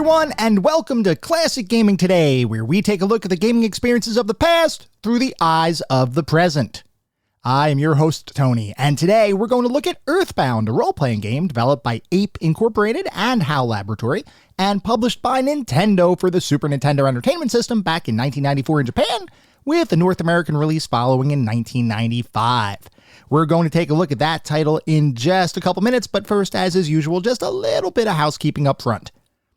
everyone, and welcome to Classic Gaming Today, where we take a look at the gaming experiences of the past through the eyes of the present. I am your host, Tony, and today we're going to look at Earthbound, a role-playing game developed by Ape Incorporated and HAL Laboratory, and published by Nintendo for the Super Nintendo Entertainment System back in 1994 in Japan, with a North American release following in 1995. We're going to take a look at that title in just a couple minutes, but first, as is usual, just a little bit of housekeeping up front.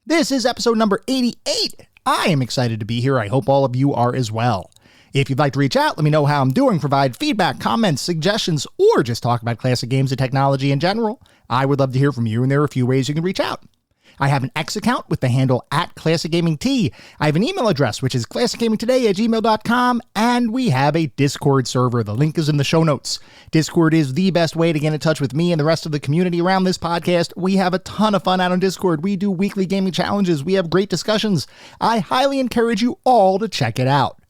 This is episode number 88. I am excited to be here. I hope all of you are as well. If you'd like to reach out, let me know how I'm doing, provide feedback, comments, suggestions, or just talk about classic games and technology in general. I would love to hear from you, and there are a few ways you can reach out. I have an X account with the handle @ClassicGamingT. I have an email address, which is classicgamingtoday@gmail.com, and we have a Discord server. The link is in the show notes. Discord is the best way to get in touch with me and the rest of the community around this podcast. We have a ton of fun out on Discord. We do weekly gaming challenges. We have great discussions. I highly encourage you all to check it out.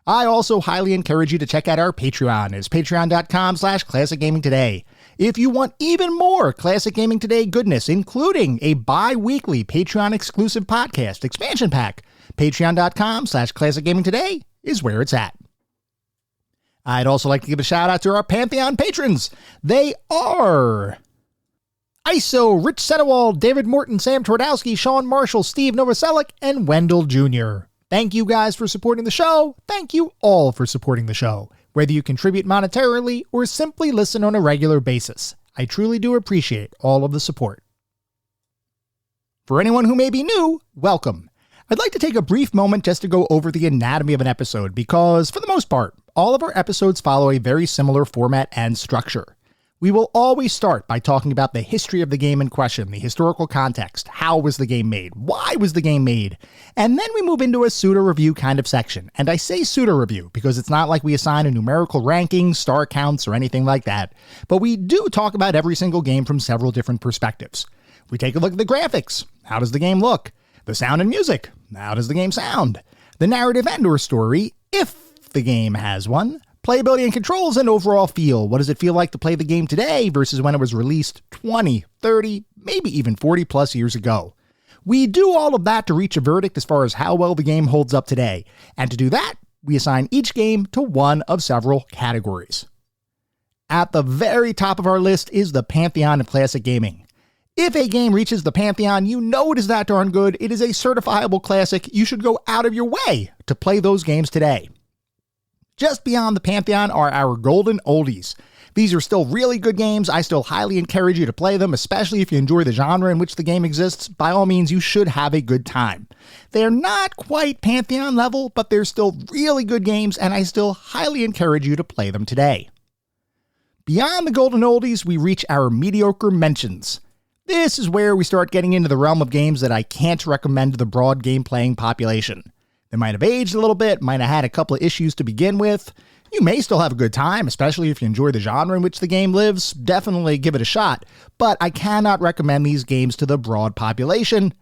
I also highly encourage you to check out our Patreon. It's patreon.com/classicgamingtoday. If you want even more Classic Gaming Today goodness, including a bi-weekly Patreon-exclusive podcast expansion pack, patreon.com/classicgamingtoday is where it's at. I'd also like to give a shout out to our Pantheon patrons. They are ISO, Rich Senewald, David Morton, Sam Twardowski, Sean Marshall, Steve Novoselic, and Wendell Jr. Thank you guys for supporting the show. Thank you all for supporting the show, whether you contribute monetarily or simply listen on a regular basis. I truly do appreciate all of the support. For anyone who may be new, welcome. I'd like to take a brief moment just to go over the anatomy of an episode because, for the most part, all of our episodes follow a very similar format and structure. We will always start by talking about the history of the game in question, the historical context, how was the game made, why was the game made, and then we move into a pseudo-review kind of section. And I say pseudo-review because it's not like we assign a numerical ranking, star counts, or anything like that, but we do talk about every single game from several different perspectives. We take a look at the graphics. How does the game look? The sound and music. How does the game sound? The narrative and or story, if the game has one. Playability and controls and overall feel. What does it feel like to play the game today versus when it was released 20, 30, maybe even 40 plus years ago? We do all of that to reach a verdict as far as how well the game holds up today. And to do that, we assign each game to one of several categories. At the very top of our list is the Pantheon of Classic Gaming. If a game reaches the Pantheon, you know it is that darn good. It is a certifiable classic. You should go out of your way to play those games today. Just beyond the Pantheon are our golden oldies. These are still really good games. I still highly encourage you to play them, especially if you enjoy the genre in which the game exists. By all means, you should have a good time. They're not quite Pantheon level, but they're still really good games, and I still highly encourage you to play them today. Beyond the golden oldies, we reach our mediocre mentions. This is where we start getting into the realm of games that I can't recommend to the broad game-playing population. They might have aged a little bit, might have had a couple of issues to begin with. You may still have a good time, especially if you enjoy the genre in which the game lives. Definitely give it a shot, but I cannot recommend these games to the broad population.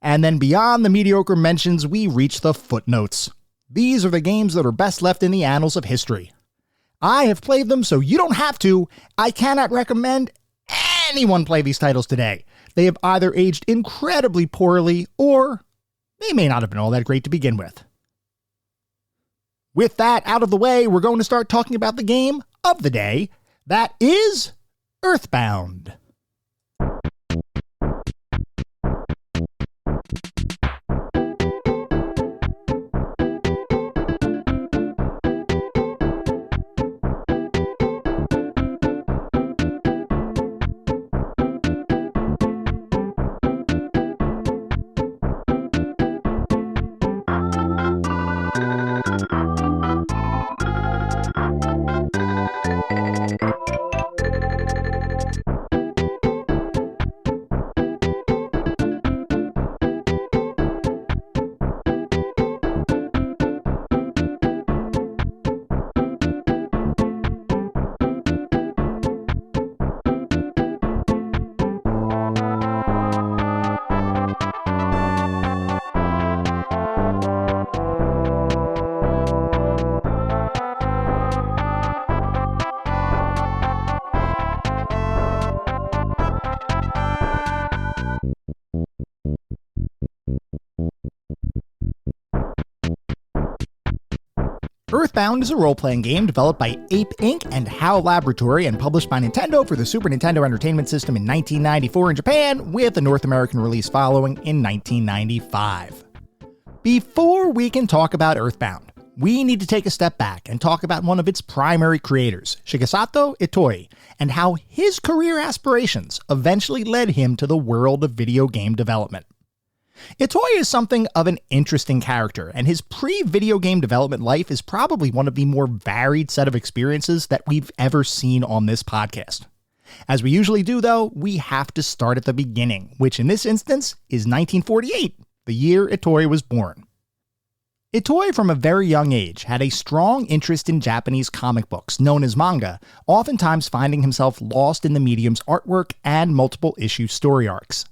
And then beyond the mediocre mentions, we reach the footnotes. These are the games that are best left in the annals of history. I have played them, so you don't have to. I cannot recommend anyone play these titles today. They have either aged incredibly poorly or they may not have been all that great to begin with. With that out of the way, we're going to start talking about the game of the day. That is Earthbound. Earthbound is a role-playing game developed by Ape Inc. and HAL Laboratory and published by Nintendo for the Super Nintendo Entertainment System in 1994 in Japan, with a North American release following in 1995. Before we can talk about Earthbound, we need to take a step back and talk about one of its primary creators, Shigesato Itoi, and how his career aspirations eventually led him to the world of video game development. Itoi is something of an interesting character, and his pre-video game development life is probably one of the more varied set of experiences that we've ever seen on this podcast. As we usually do, though, we have to start at the beginning, which in this instance is 1948, the year Itoi was born. Itoi, from a very young age, had a strong interest in Japanese comic books, known as manga, oftentimes finding himself lost in the medium's artwork and multiple-issue story arcs.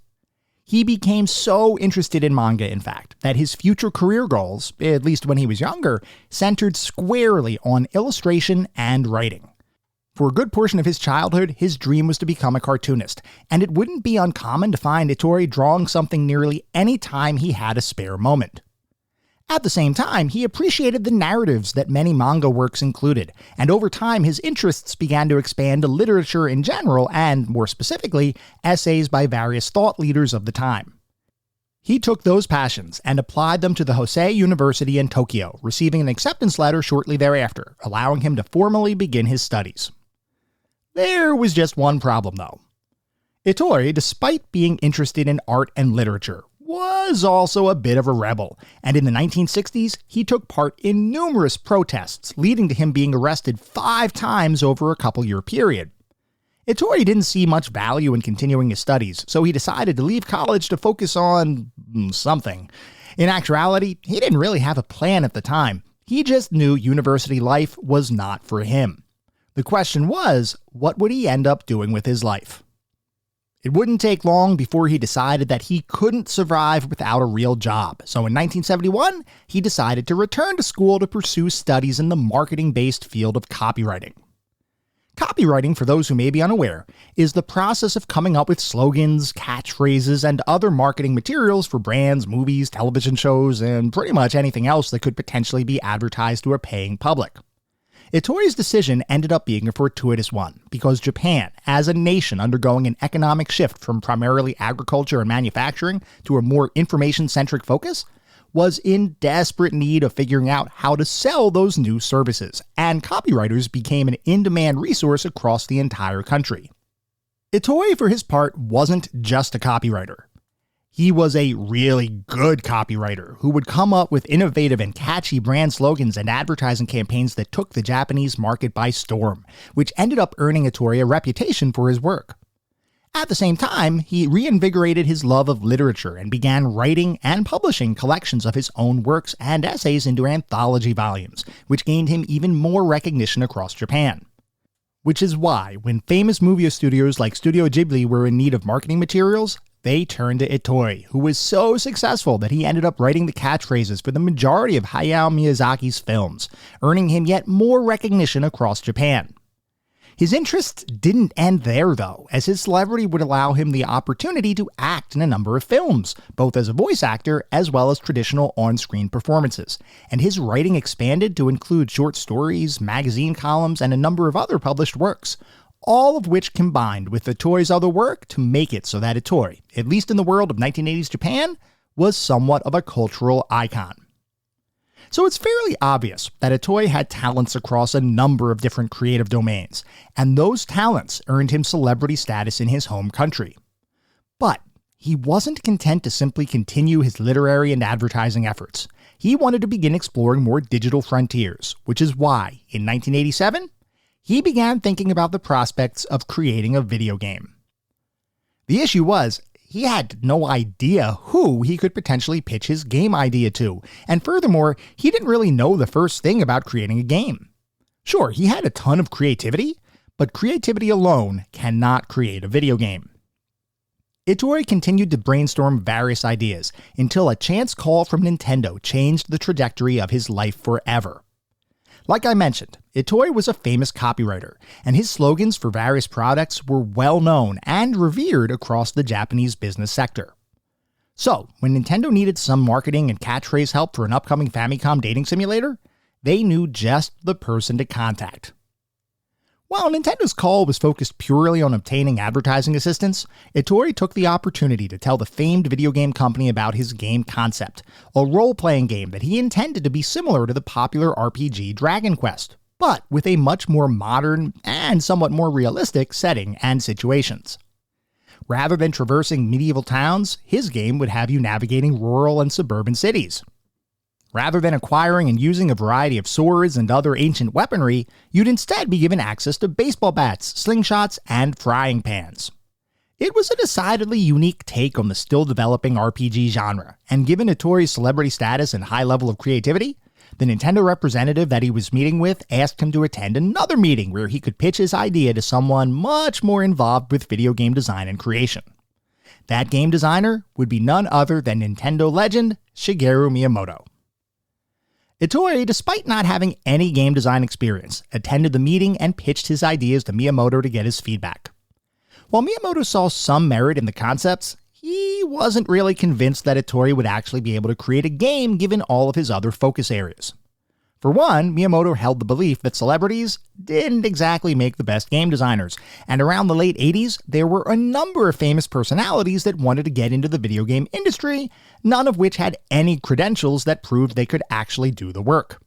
He became so interested in manga, in fact, that his future career goals, at least when he was younger, centered squarely on illustration and writing. For a good portion of his childhood, his dream was to become a cartoonist, and it wouldn't be uncommon to find Itoi drawing something nearly any time he had a spare moment. At the same time, he appreciated the narratives that many manga works included, and over time his interests began to expand to literature in general and, more specifically, essays by various thought leaders of the time. He took those passions and applied them to the Hosei University in Tokyo, receiving an acceptance letter shortly thereafter, allowing him to formally begin his studies. There was just one problem, though. Itoi, despite being interested in art and literature, was also a bit of a rebel, and in the 1960s, he took part in numerous protests, leading to him being arrested 5 times over a couple-year period. Itoi didn't see much value in continuing his studies, so he decided to leave college to focus on something. In actuality, he didn't really have a plan at the time. He just knew university life was not for him. The question was, what would he end up doing with his life? It wouldn't take long before he decided that he couldn't survive without a real job, so in 1971, he decided to return to school to pursue studies in the marketing-based field of copywriting. Copywriting, for those who may be unaware, is the process of coming up with slogans, catchphrases, and other marketing materials for brands, movies, television shows, and pretty much anything else that could potentially be advertised to a paying public. Itoi's decision ended up being a fortuitous one, because Japan, as a nation undergoing an economic shift from primarily agriculture and manufacturing to a more information-centric focus, was in desperate need of figuring out how to sell those new services, and copywriters became an in-demand resource across the entire country. Itoi, for his part, wasn't just a copywriter. He was a really good copywriter who would come up with innovative and catchy brand slogans and advertising campaigns that took the Japanese market by storm, which ended up earning Itoi a reputation for his work. At the same time, he reinvigorated his love of literature and began writing and publishing collections of his own works and essays into anthology volumes, which gained him even more recognition across Japan. Which is why, when famous movie studios like Studio Ghibli were in need of marketing materials, they turned to Itoi, who was so successful that he ended up writing the catchphrases for the majority of Hayao Miyazaki's films, earning him yet more recognition across Japan. His interests didn't end there, though, as his celebrity would allow him the opportunity to act in a number of films, both as a voice actor as well as traditional on-screen performances, and his writing expanded to include short stories, magazine columns, and a number of other published works, all of which combined with Itoi's other work to make it so that Itoi, at least in the world of 1980s Japan, was somewhat of a cultural icon. So it's fairly obvious that Itoi had talents across a number of different creative domains, and those talents earned him celebrity status in his home country. But he wasn't content to simply continue his literary and advertising efforts. He wanted to begin exploring more digital frontiers, which is why, in 1987, he began thinking about the prospects of creating a video game. The issue was, he had no idea who he could potentially pitch his game idea to, and furthermore, he didn't really know the first thing about creating a game. Sure, he had a ton of creativity, but creativity alone cannot create a video game. Itoi continued to brainstorm various ideas until a chance call from Nintendo changed the trajectory of his life forever. Like I mentioned, Itoi was a famous copywriter, and his slogans for various products were well known and revered across the Japanese business sector. So, when Nintendo needed some marketing and catchphrase help for an upcoming Famicom dating simulator, They knew just the person to contact. While Nintendo's call was focused purely on obtaining advertising assistance, Itoi took the opportunity to tell the famed video game company about his game concept, a role-playing game that he intended to be similar to the popular RPG Dragon Quest, but with a much more modern and somewhat more realistic setting and situations. Rather than traversing medieval towns, his game would have you navigating rural and suburban cities. Rather than acquiring and using a variety of swords and other ancient weaponry, you'd instead be given access to baseball bats, slingshots, and frying pans. It was a decidedly unique take on the still-developing RPG genre, and given Itoi's celebrity status and high level of creativity, the Nintendo representative that he was meeting with asked him to attend another meeting where he could pitch his idea to someone much more involved with video game design and creation. That game designer would be none other than Nintendo legend Shigeru Miyamoto. Itoi, despite not having any game design experience, attended the meeting and pitched his ideas to Miyamoto to get his feedback. While Miyamoto saw some merit in the concepts, he wasn't really convinced that Itoi would actually be able to create a game given all of his other focus areas. For one, Miyamoto held the belief that celebrities didn't exactly make the best game designers, and around the late 80s, there were a number of famous personalities that wanted to get into the video game industry, none of which had any credentials that proved they could actually do the work.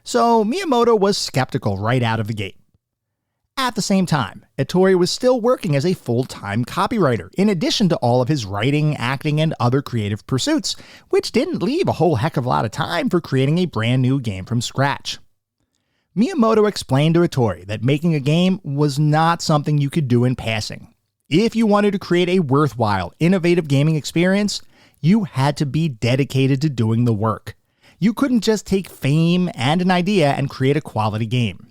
So Miyamoto was skeptical right out of the gate. At the same time, Itoi was still working as a full-time copywriter, in addition to all of his writing, acting, and other creative pursuits, which didn't leave a whole heck of a lot of time for creating a brand new game from scratch. Miyamoto explained to Itoi that making a game was not something you could do in passing. If you wanted to create a worthwhile, innovative gaming experience, you had to be dedicated to doing the work. You couldn't just take fame and an idea and create a quality game.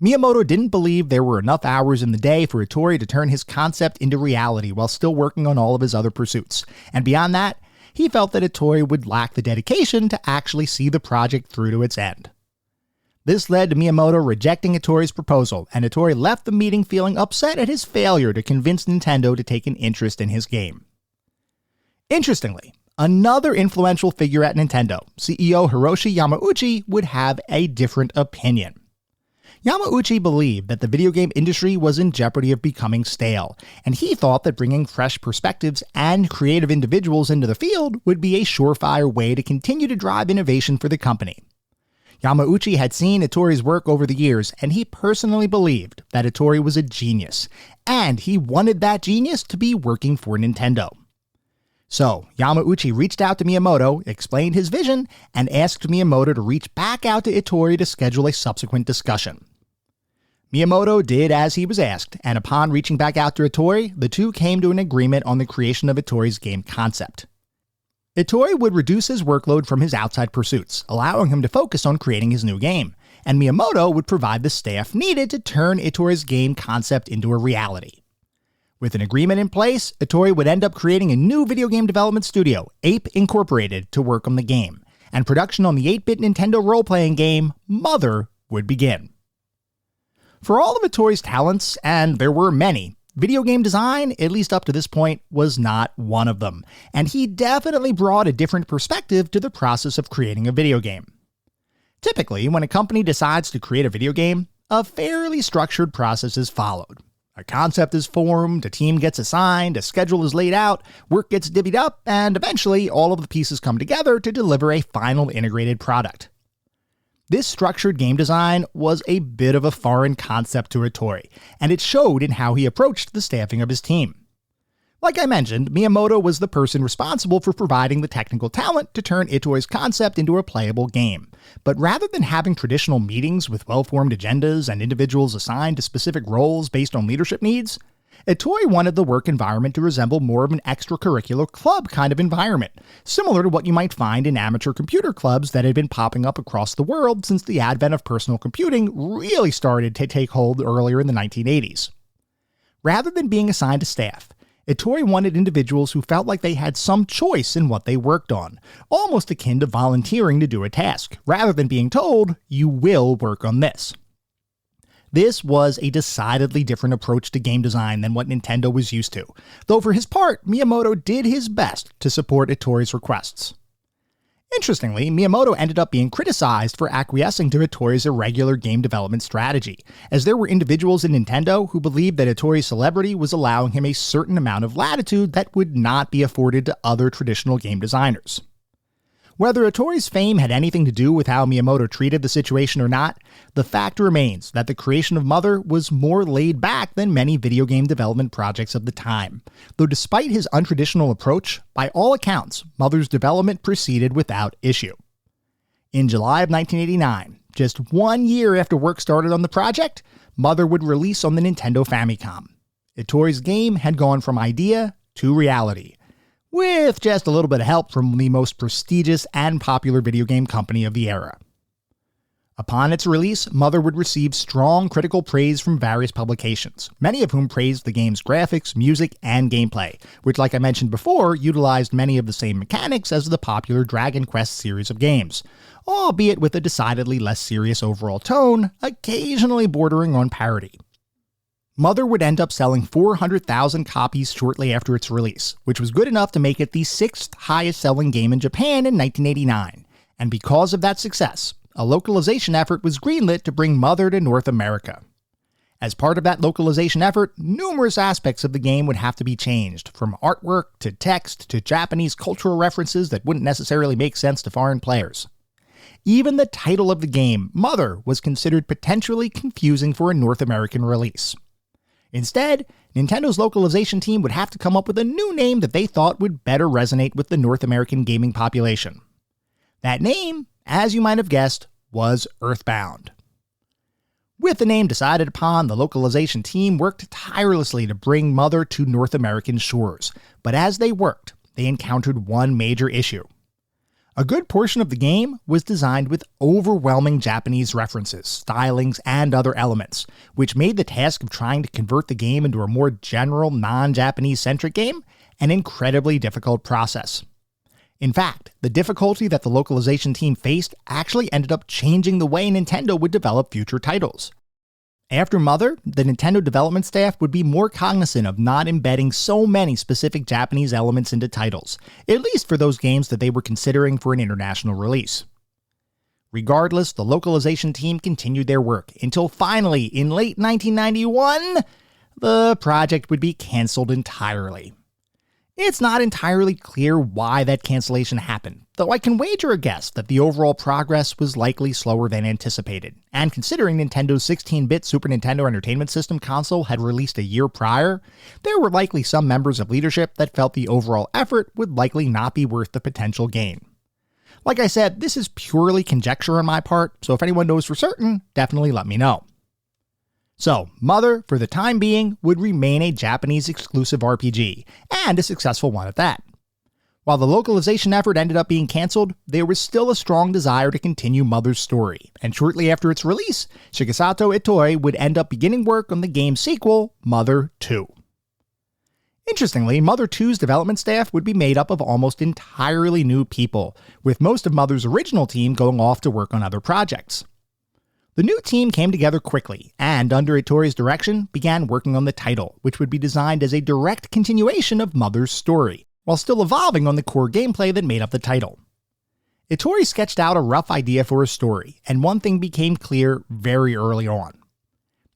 Miyamoto didn't believe there were enough hours in the day for Itoi to turn his concept into reality while still working on all of his other pursuits, and beyond that, he felt that Itoi would lack the dedication to actually see the project through to its end. This led to Miyamoto rejecting Itoi's proposal, and Itoi left the meeting feeling upset at his failure to convince Nintendo to take an interest in his game. Interestingly, another influential figure at Nintendo, CEO Hiroshi Yamauchi, would have a different opinion. Yamauchi believed that the video game industry was in jeopardy of becoming stale, and he thought that bringing fresh perspectives and creative individuals into the field would be a surefire way to continue to drive innovation for the company. Yamauchi had seen Itoi's work over the years, and he personally believed that Itoi was a genius, and he wanted that genius to be working for Nintendo. So, Yamauchi reached out to Miyamoto, explained his vision, and asked Miyamoto to reach back out to Itoi to schedule a subsequent discussion. Miyamoto did as he was asked, and upon reaching back out to Itoi, the two came to an agreement on the creation of Itoi's game concept. Itoi would reduce his workload from his outside pursuits, allowing him to focus on creating his new game, and Miyamoto would provide the staff needed to turn Itoi's game concept into a reality. With an agreement in place, Itoi would end up creating a new video game development studio, Ape Incorporated, to work on the game, and production on the 8-bit Nintendo role-playing game, Mother, would begin. For all of Itoi's talents, and there were many, video game design, at least up to this point, was not one of them, and he definitely brought a different perspective to the process of creating a video game. Typically, when a company decides to create a video game, a fairly structured process is followed. A concept is formed, a team gets assigned, a schedule is laid out, work gets divvied up, and eventually all of the pieces come together to deliver a final integrated product. This structured game design was a bit of a foreign concept to Itoi, and it showed in how he approached the staffing of his team. Like I mentioned, Miyamoto was the person responsible for providing the technical talent to turn Itoi's concept into a playable game. But rather than having traditional meetings with well-formed agendas and individuals assigned to specific roles based on leadership needs, Itoi wanted the work environment to resemble more of an extracurricular club kind of environment, similar to what you might find in amateur computer clubs that had been popping up across the world since the advent of personal computing really started to take hold earlier in the 1980s. Rather than being assigned to staff, Itoi wanted individuals who felt like they had some choice in what they worked on, almost akin to volunteering to do a task, rather than being told, you will work on this. This was a decidedly different approach to game design than what Nintendo was used to, though for his part, Miyamoto did his best to support Itoi's requests. Interestingly, Miyamoto ended up being criticized for acquiescing to Hattori's irregular game development strategy, as there were individuals in Nintendo who believed that Hattori's celebrity was allowing him a certain amount of latitude that would not be afforded to other traditional game designers. Whether Hattori's fame had anything to do with how Miyamoto treated the situation or not, the fact remains that the creation of Mother was more laid back than many video game development projects of the time, though despite his untraditional approach, by all accounts, Mother's development proceeded without issue. In July of 1989, just 1 year after work started on the project, Mother would release on the Nintendo Famicom. Hattori's game had gone from idea to reality, with just a little bit of help from the most prestigious and popular video game company of the era. Upon its release, Mother would receive strong critical praise from various publications, many of whom praised the game's graphics, music, and gameplay, which, like I mentioned before, utilized many of the same mechanics as the popular Dragon Quest series of games, albeit with a decidedly less serious overall tone, occasionally bordering on parody. Mother would end up selling 400,000 copies shortly after its release, which was good enough to make it the 6th highest-selling game in Japan in 1989, and because of that success, a localization effort was greenlit to bring Mother to North America. As part of that localization effort, numerous aspects of the game would have to be changed, from artwork to text to Japanese cultural references that wouldn't necessarily make sense to foreign players. Even the title of the game, Mother, was considered potentially confusing for a North American release. Instead, Nintendo's localization team would have to come up with a new name that they thought would better resonate with the North American gaming population. That name, as you might have guessed, was Earthbound. With the name decided upon, the localization team worked tirelessly to bring Mother to North American shores, but as they worked, they encountered one major issue. A good portion of the game was designed with overwhelming Japanese references, stylings, and other elements, which made the task of trying to convert the game into a more general, non-Japanese-centric game an incredibly difficult process. In fact, the difficulty that the localization team faced actually ended up changing the way Nintendo would develop future titles. After Mother, the Nintendo development staff would be more cognizant of not embedding so many specific Japanese elements into titles, at least for those games that they were considering for an international release. Regardless, the localization team continued their work until finally, in late 1991, the project would be canceled entirely. It's not entirely clear why that cancellation happened, though I can wager a guess that the overall progress was likely slower than anticipated, and considering Nintendo's 16-bit Super Nintendo Entertainment System console had released a year prior, there were likely some members of leadership that felt the overall effort would likely not be worth the potential gain. Like I said, this is purely conjecture on my part, so if anyone knows for certain, definitely let me know. So, Mother, for the time being, would remain a Japanese-exclusive RPG, and a successful one at that. While the localization effort ended up being cancelled, there was still a strong desire to continue Mother's story, and shortly after its release, Shigesato Itoi would end up beginning work on the game's sequel, Mother 2. Interestingly, Mother 2's development staff would be made up of almost entirely new people, with most of Mother's original team going off to work on other projects. The new team came together quickly, and under Ittori's direction, began working on the title, which would be designed as a direct continuation of Mother's story, while still evolving on the core gameplay that made up the title. Ittori sketched out a rough idea for a story, and one thing became clear very early on.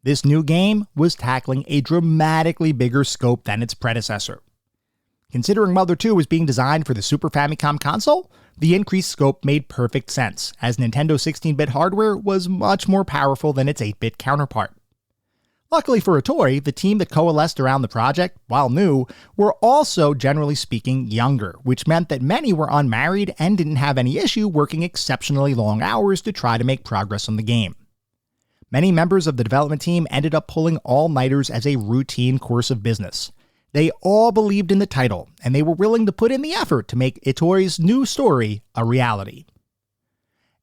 This new game was tackling a dramatically bigger scope than its predecessor. Considering Mother 2 was being designed for the Super Famicom console, the increased scope made perfect sense, as Nintendo's 16-bit hardware was much more powerful than its 8-bit counterpart. Luckily for Itoi, the team that coalesced around the project, while new, were also, generally speaking, younger, which meant that many were unmarried and didn't have any issue working exceptionally long hours to try to make progress on the game. Many members of the development team ended up pulling all-nighters as a routine course of business. They all believed in the title, and they were willing to put in the effort to make Ittori's new story a reality.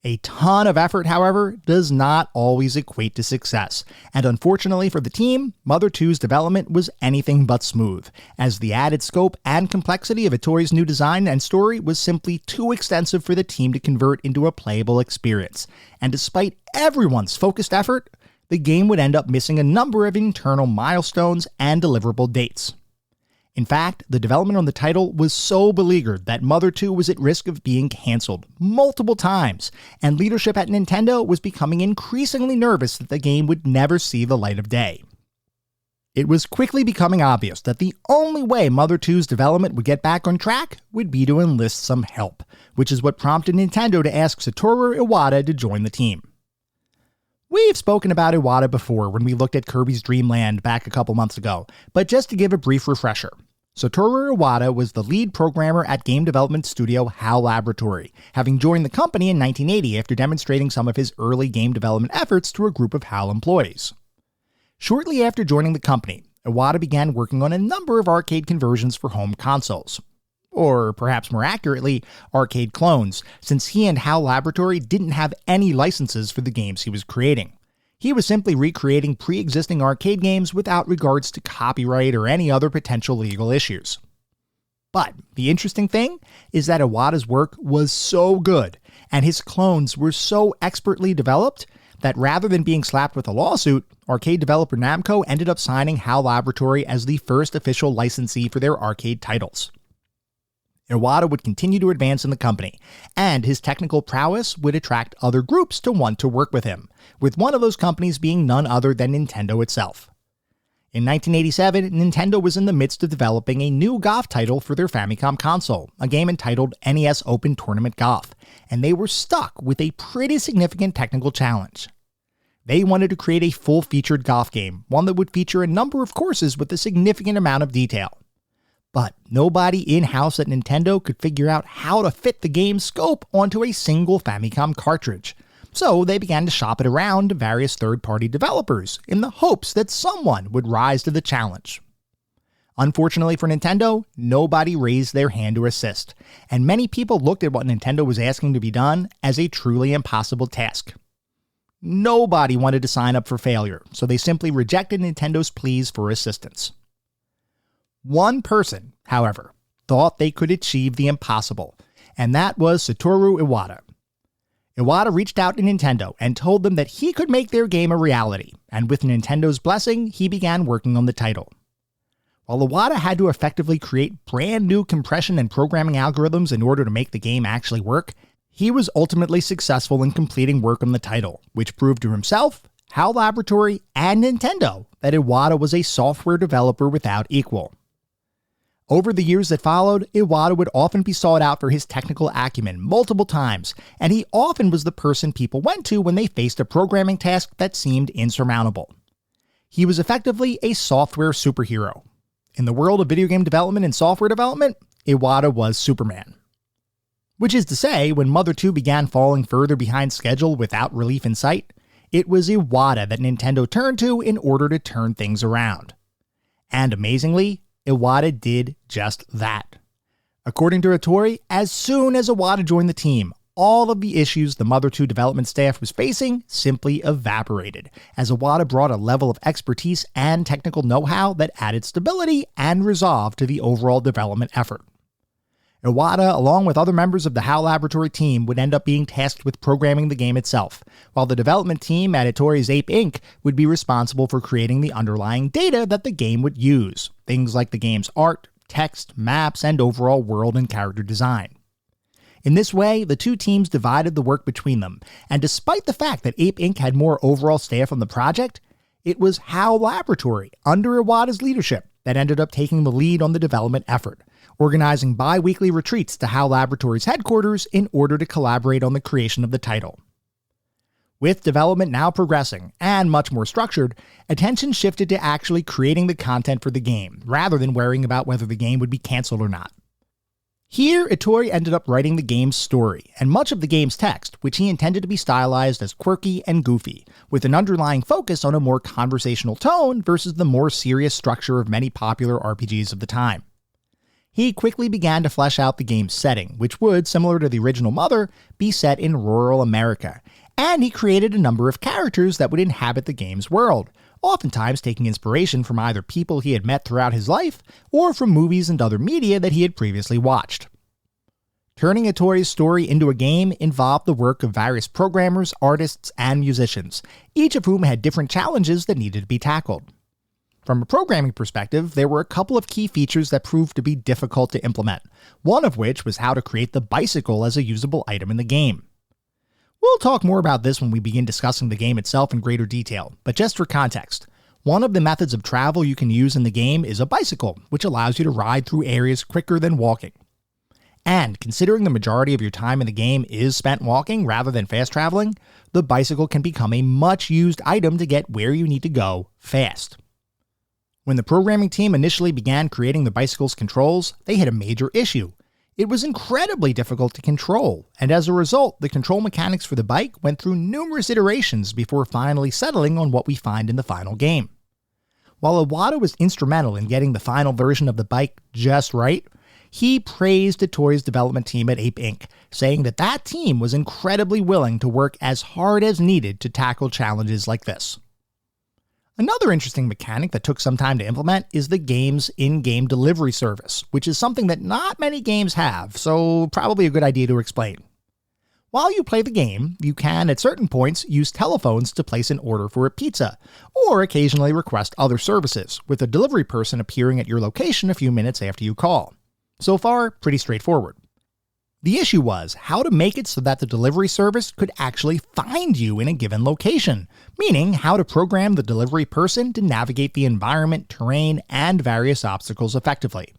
A ton of effort, however, does not always equate to success, and unfortunately for the team, Mother 2's development was anything but smooth, as the added scope and complexity of Ittori's new design and story was simply too extensive for the team to convert into a playable experience, and despite everyone's focused effort, the game would end up missing a number of internal milestones and deliverable dates. In fact, the development on the title was so beleaguered that Mother 2 was at risk of being canceled multiple times, and leadership at Nintendo was becoming increasingly nervous that the game would never see the light of day. It was quickly becoming obvious that the only way Mother 2's development would get back on track would be to enlist some help, which is what prompted Nintendo to ask Satoru Iwata to join the team. We've spoken about Iwata before when we looked at Kirby's Dream Land back a couple months ago, but just to give a brief refresher, Satoru Iwata was the lead programmer at game development studio HAL Laboratory, having joined the company in 1980 after demonstrating some of his early game development efforts to a group of HAL employees. Shortly after joining the company, Iwata began working on a number of arcade conversions for home consoles. Or perhaps more accurately, arcade clones, since he and HAL Laboratory didn't have any licenses for the games he was creating. He was simply recreating pre-existing arcade games without regards to copyright or any other potential legal issues. But the interesting thing is that Iwata's work was so good, and his clones were so expertly developed, that rather than being slapped with a lawsuit, arcade developer Namco ended up signing HAL Laboratory as the first official licensee for their arcade titles. Iwata would continue to advance in the company, and his technical prowess would attract other groups to want to work with him, with one of those companies being none other than Nintendo itself. In 1987, Nintendo was in the midst of developing a new golf title for their Famicom console, a game entitled NES Open Tournament Golf, and they were stuck with a pretty significant technical challenge. They wanted to create a full-featured golf game, one that would feature a number of courses with a significant amount of detail. But nobody in-house at Nintendo could figure out how to fit the game's scope onto a single Famicom cartridge, so they began to shop it around to various third-party developers in the hopes that someone would rise to the challenge. Unfortunately for Nintendo, nobody raised their hand to assist, and many people looked at what Nintendo was asking to be done as a truly impossible task. Nobody wanted to sign up for failure, so they simply rejected Nintendo's pleas for assistance. One person, however, thought they could achieve the impossible, and that was Satoru Iwata. Iwata reached out to Nintendo and told them that he could make their game a reality, and with Nintendo's blessing, he began working on the title. While Iwata had to effectively create brand new compression and programming algorithms in order to make the game actually work, he was ultimately successful in completing work on the title, which proved to himself, HAL Laboratory, and Nintendo that Iwata was a software developer without equal. Over the years that followed, Iwata would often be sought out for his technical acumen multiple times, and he often was the person people went to when they faced a programming task that seemed insurmountable. He was effectively a software superhero. In the world of video game development and software development, Iwata was Superman. Which is to say, when Mother 2 began falling further behind schedule without relief in sight, it was Iwata that Nintendo turned to in order to turn things around. And amazingly, Iwata did just that. According to Hattori, as soon as Iwata joined the team, all of the issues the Mother 2 development staff was facing simply evaporated, as Iwata brought a level of expertise and technical know-how that added stability and resolve to the overall development effort. Iwata, along with other members of the HAL Laboratory team, would end up being tasked with programming the game itself, while the development team at Hattori's Ape Inc. would be responsible for creating the underlying data that the game would use, things like the game's art, text, maps, and overall world and character design. In this way, the two teams divided the work between them, and despite the fact that Ape Inc. had more overall staff on the project, it was HAL Laboratory, under Iwata's leadership, that ended up taking the lead on the development effort, organizing bi-weekly retreats to HAL Laboratory's headquarters in order to collaborate on the creation of the title. With development now progressing, and much more structured, attention shifted to actually creating the content for the game, rather than worrying about whether the game would be cancelled or not. Here, Hattori ended up writing the game's story, and much of the game's text, which he intended to be stylized as quirky and goofy, with an underlying focus on a more conversational tone versus the more serious structure of many popular RPGs of the time. He quickly began to flesh out the game's setting, which would, similar to the original Mother, be set in rural America, and he created a number of characters that would inhabit the game's world, oftentimes taking inspiration from either people he had met throughout his life or from movies and other media that he had previously watched. Turning Hattori's story into a game involved the work of various programmers, artists, and musicians, each of whom had different challenges that needed to be tackled. From a programming perspective, there were a couple of key features that proved to be difficult to implement, one of which was how to create the bicycle as a usable item in the game. We'll talk more about this when we begin discussing the game itself in greater detail, but just for context, one of the methods of travel you can use in the game is a bicycle, which allows you to ride through areas quicker than walking. And considering the majority of your time in the game is spent walking rather than fast traveling, the bicycle can become a much used item to get where you need to go fast. When the programming team initially began creating the bicycle's controls, they hit a major issue. It was incredibly difficult to control, and as a result, the control mechanics for the bike went through numerous iterations before finally settling on what we find in the final game. While Iwata was instrumental in getting the final version of the bike just right, he praised the toy's development team at Ape Inc., saying that that team was incredibly willing to work as hard as needed to tackle challenges like this. Another interesting mechanic that took some time to implement is the game's in-game delivery service, which is something that not many games have, so probably a good idea to explain. While you play the game, you can, at certain points, use telephones to place an order for a pizza, or occasionally request other services, with a delivery person appearing at your location a few minutes after you call. So far, pretty straightforward. The issue was how to make it so that the delivery service could actually find you in a given location, meaning how to program the delivery person to navigate the environment, terrain, and various obstacles effectively.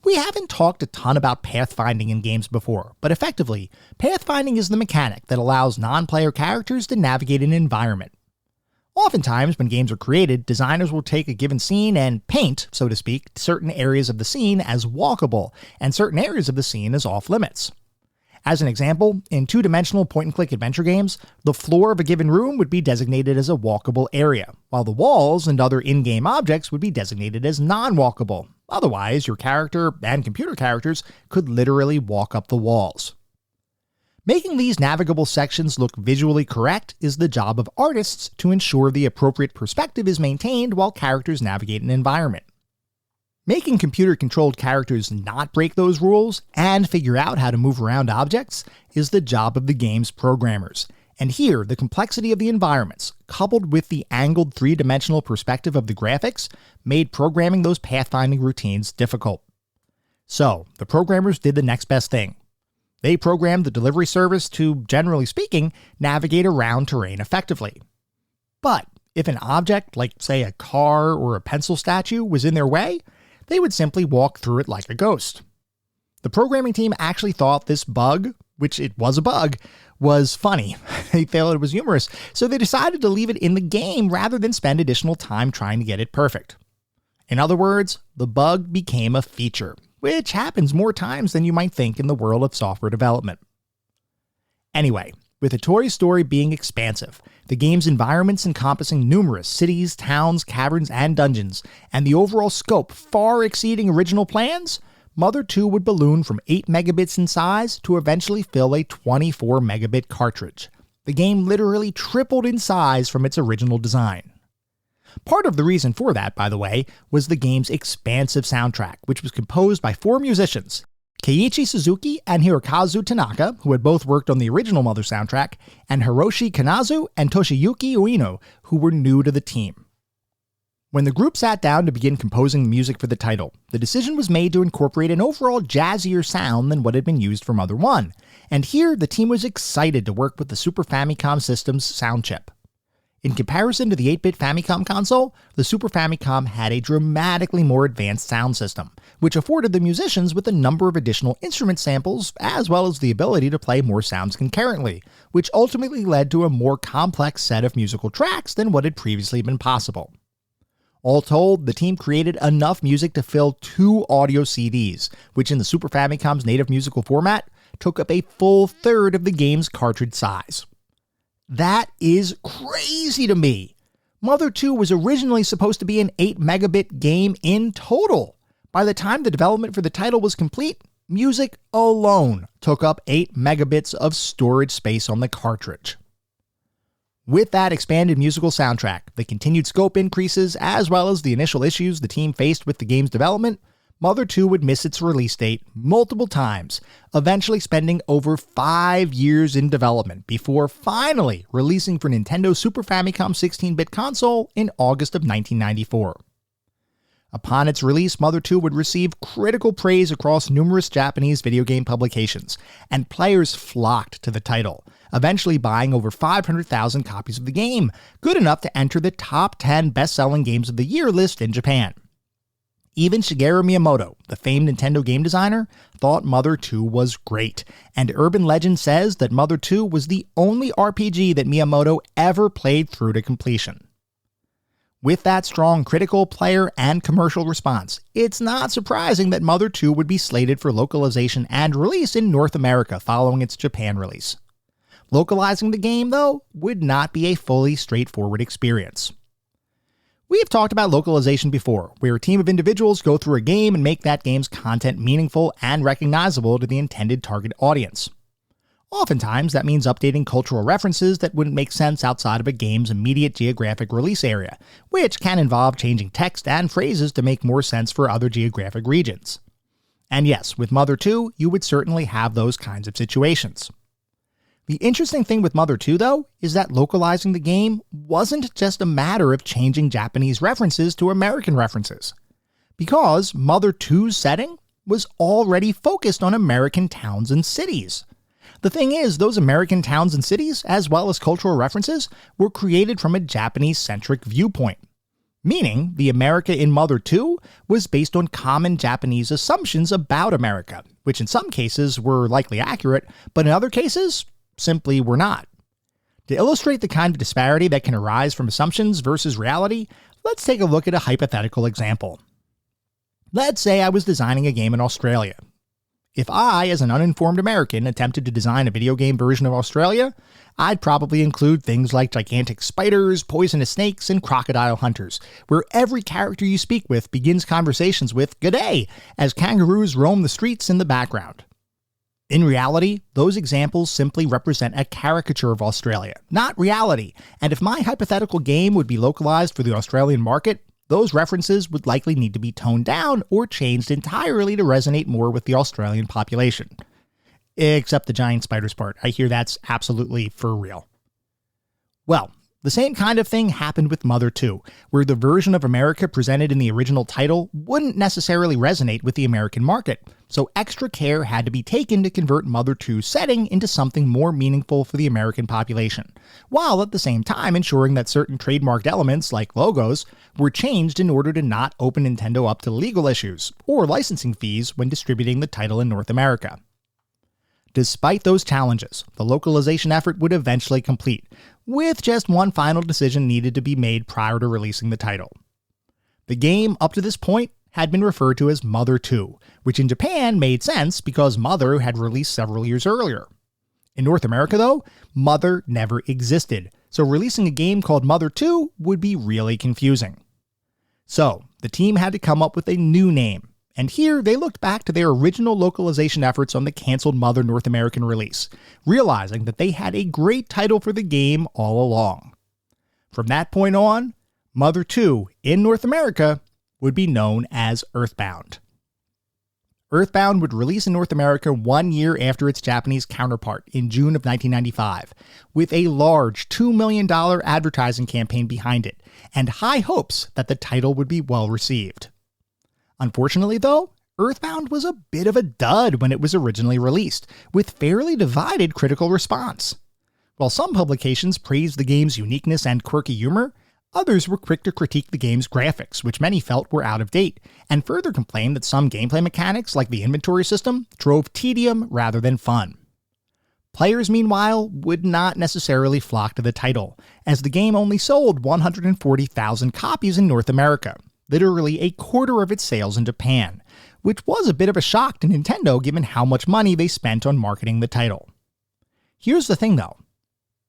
We haven't talked a ton about pathfinding in games before, but effectively, pathfinding is the mechanic that allows non-player characters to navigate an environment. Oftentimes, when games are created, designers will take a given scene and paint, so to speak, certain areas of the scene as walkable, and certain areas of the scene as off-limits. As an example, in two-dimensional point-and-click adventure games, the floor of a given room would be designated as a walkable area, while the walls and other in-game objects would be designated as non-walkable. Otherwise, your character and computer characters could literally walk up the walls. Making these navigable sections look visually correct is the job of artists to ensure the appropriate perspective is maintained while characters navigate an environment. Making computer-controlled characters not break those rules and figure out how to move around objects is the job of the game's programmers. And here, the complexity of the environments, coupled with the angled three-dimensional perspective of the graphics, made programming those pathfinding routines difficult. So, the programmers did the next best thing. They programmed the delivery service to, generally speaking, navigate around terrain effectively. But if an object, like say a car or a pencil statue, was in their way, they would simply walk through it like a ghost. The programming team actually thought this bug, which it was a bug, was funny. They felt it was humorous, so they decided to leave it in the game rather than spend additional time trying to get it perfect. In other words, the bug became a feature, which happens more times than you might think in the world of software development. Anyway, with the Toy Story being expansive, the game's environments encompassing numerous cities, towns, caverns, and dungeons, and the overall scope far exceeding original plans, Mother 2 would balloon from 8 megabits in size to eventually fill a 24 megabit cartridge. The game literally tripled in size from its original design. Part of the reason for that, by the way, was the game's expansive soundtrack, which was composed by 4 musicians, Keiichi Suzuki and Hirokazu Tanaka, who had both worked on the original Mother soundtrack, and Hiroshi Kanazu and Toshiyuki Ueno, who were new to the team. When the group sat down to begin composing music for the title, the decision was made to incorporate an overall jazzier sound than what had been used for Mother 1, and here the team was excited to work with the Super Famicom System's sound chip. In comparison to the 8-bit Famicom console, the Super Famicom had a dramatically more advanced sound system, which afforded the musicians with a number of additional instrument samples, as well as the ability to play more sounds concurrently, which ultimately led to a more complex set of musical tracks than what had previously been possible. All told, the team created enough music to fill 2 audio CDs, which in the Super Famicom's native musical format, took up a full third of the game's cartridge size. That is crazy to me. Mother 2 was originally supposed to be an 8 megabit game in total. By the time the development for the title was complete, music alone took up 8 megabits of storage space on the cartridge. With that expanded musical soundtrack, the continued scope increases, as well as the initial issues the team faced with the game's development, Mother 2 would miss its release date multiple times, eventually spending over 5 years in development before finally releasing for Nintendo Super Famicom 16-bit console in August of 1994. Upon its release, Mother 2 would receive critical praise across numerous Japanese video game publications, and players flocked to the title, eventually buying over 500,000 copies of the game, good enough to enter the top 10 best-selling games of the year list in Japan. Even Shigeru Miyamoto, the famed Nintendo game designer, thought Mother 2 was great, and urban legend says that Mother 2 was the only RPG that Miyamoto ever played through to completion. With that strong critical, player, and commercial response, it's not surprising that Mother 2 would be slated for localization and release in North America following its Japan release. Localizing the game, though, would not be a fully straightforward experience. We have talked about localization before, where a team of individuals go through a game and make that game's content meaningful and recognizable to the intended target audience. Oftentimes, that means updating cultural references that wouldn't make sense outside of a game's immediate geographic release area, which can involve changing text and phrases to make more sense for other geographic regions. And yes, with Mother 2, you would certainly have those kinds of situations. The interesting thing with Mother 2, though, is that localizing the game wasn't just a matter of changing Japanese references to American references, because Mother 2's setting was already focused on American towns and cities. The thing is, those American towns and cities, as well as cultural references, were created from a Japanese-centric viewpoint. Meaning, the America in Mother 2 was based on common Japanese assumptions about America, which in some cases were likely accurate, but in other cases, simply were not. To illustrate the kind of disparity that can arise from assumptions versus reality, let's take a look at a hypothetical example. Let's say I was designing a game in Australia. If I, as an uninformed American, attempted to design a video game version of Australia, I'd probably include things like gigantic spiders, poisonous snakes, and crocodile hunters, where every character you speak with begins conversations with "G'day," as kangaroos roam the streets in the background. In reality, those examples simply represent a caricature of Australia, not reality, and if my hypothetical game would be localized for the Australian market, those references would likely need to be toned down or changed entirely to resonate more with the Australian population. Except the giant spiders part. I hear that's absolutely for real. Well, the same kind of thing happened with Mother 2, where the version of America presented in the original title wouldn't necessarily resonate with the American market, so extra care had to be taken to convert Mother 2's setting into something more meaningful for the American population, while at the same time ensuring that certain trademarked elements, like logos, were changed in order to not open Nintendo up to legal issues or licensing fees when distributing the title in North America. Despite those challenges, the localization effort would eventually complete, with just one final decision needed to be made prior to releasing the title. The game, up to this point, had been referred to as Mother 2, which in Japan made sense because Mother had released several years earlier. In North America, though, Mother never existed, so releasing a game called Mother 2 would be really confusing. So, the team had to come up with a new name, and here they looked back to their original localization efforts on the canceled Mother North American release, realizing that they had a great title for the game all along. From that point on, Mother 2 in North America would be known as Earthbound. Earthbound would release in North America 1 year after its Japanese counterpart in June of 1995, with a large $2 million advertising campaign behind it, and high hopes that the title would be well received. Unfortunately, though, Earthbound was a bit of a dud when it was originally released, with fairly divided critical response. While some publications praised the game's uniqueness and quirky humor, others were quick to critique the game's graphics, which many felt were out of date, and further complained that some gameplay mechanics, like the inventory system, drove tedium rather than fun. Players, meanwhile, would not necessarily flock to the title, as the game only sold 140,000 copies in North America, literally a quarter of its sales in Japan, which was a bit of a shock to Nintendo given how much money they spent on marketing the title. Here's the thing though,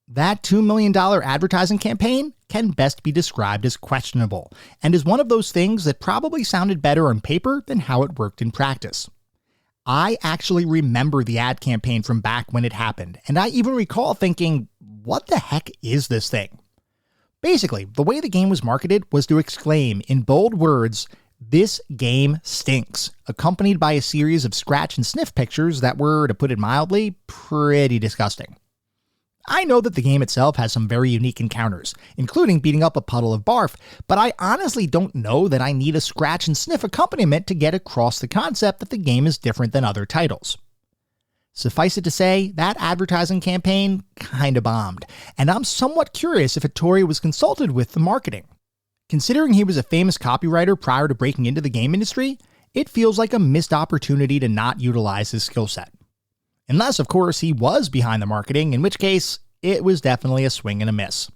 that $2 million advertising campaign can best be described as questionable, and is one of those things that probably sounded better on paper than how it worked in practice. I actually remember the ad campaign from back when it happened, and I even recall thinking, what the heck is this thing? Basically, the way the game was marketed was to exclaim in bold words, This game stinks, accompanied by a series of scratch and sniff pictures that were, to put it mildly, pretty disgusting. I know that the game itself has some very unique encounters, including beating up a puddle of barf, but I honestly don't know that I need a scratch and sniff accompaniment to get across the concept that the game is different than other titles. Suffice it to say, that advertising campaign kinda bombed, and I'm somewhat curious if Hattori was consulted with the marketing. Considering he was a famous copywriter prior to breaking into the game industry, it feels like a missed opportunity to not utilize his skill set. Unless, of course, he was behind the marketing, in which case, it was definitely a swing and a miss.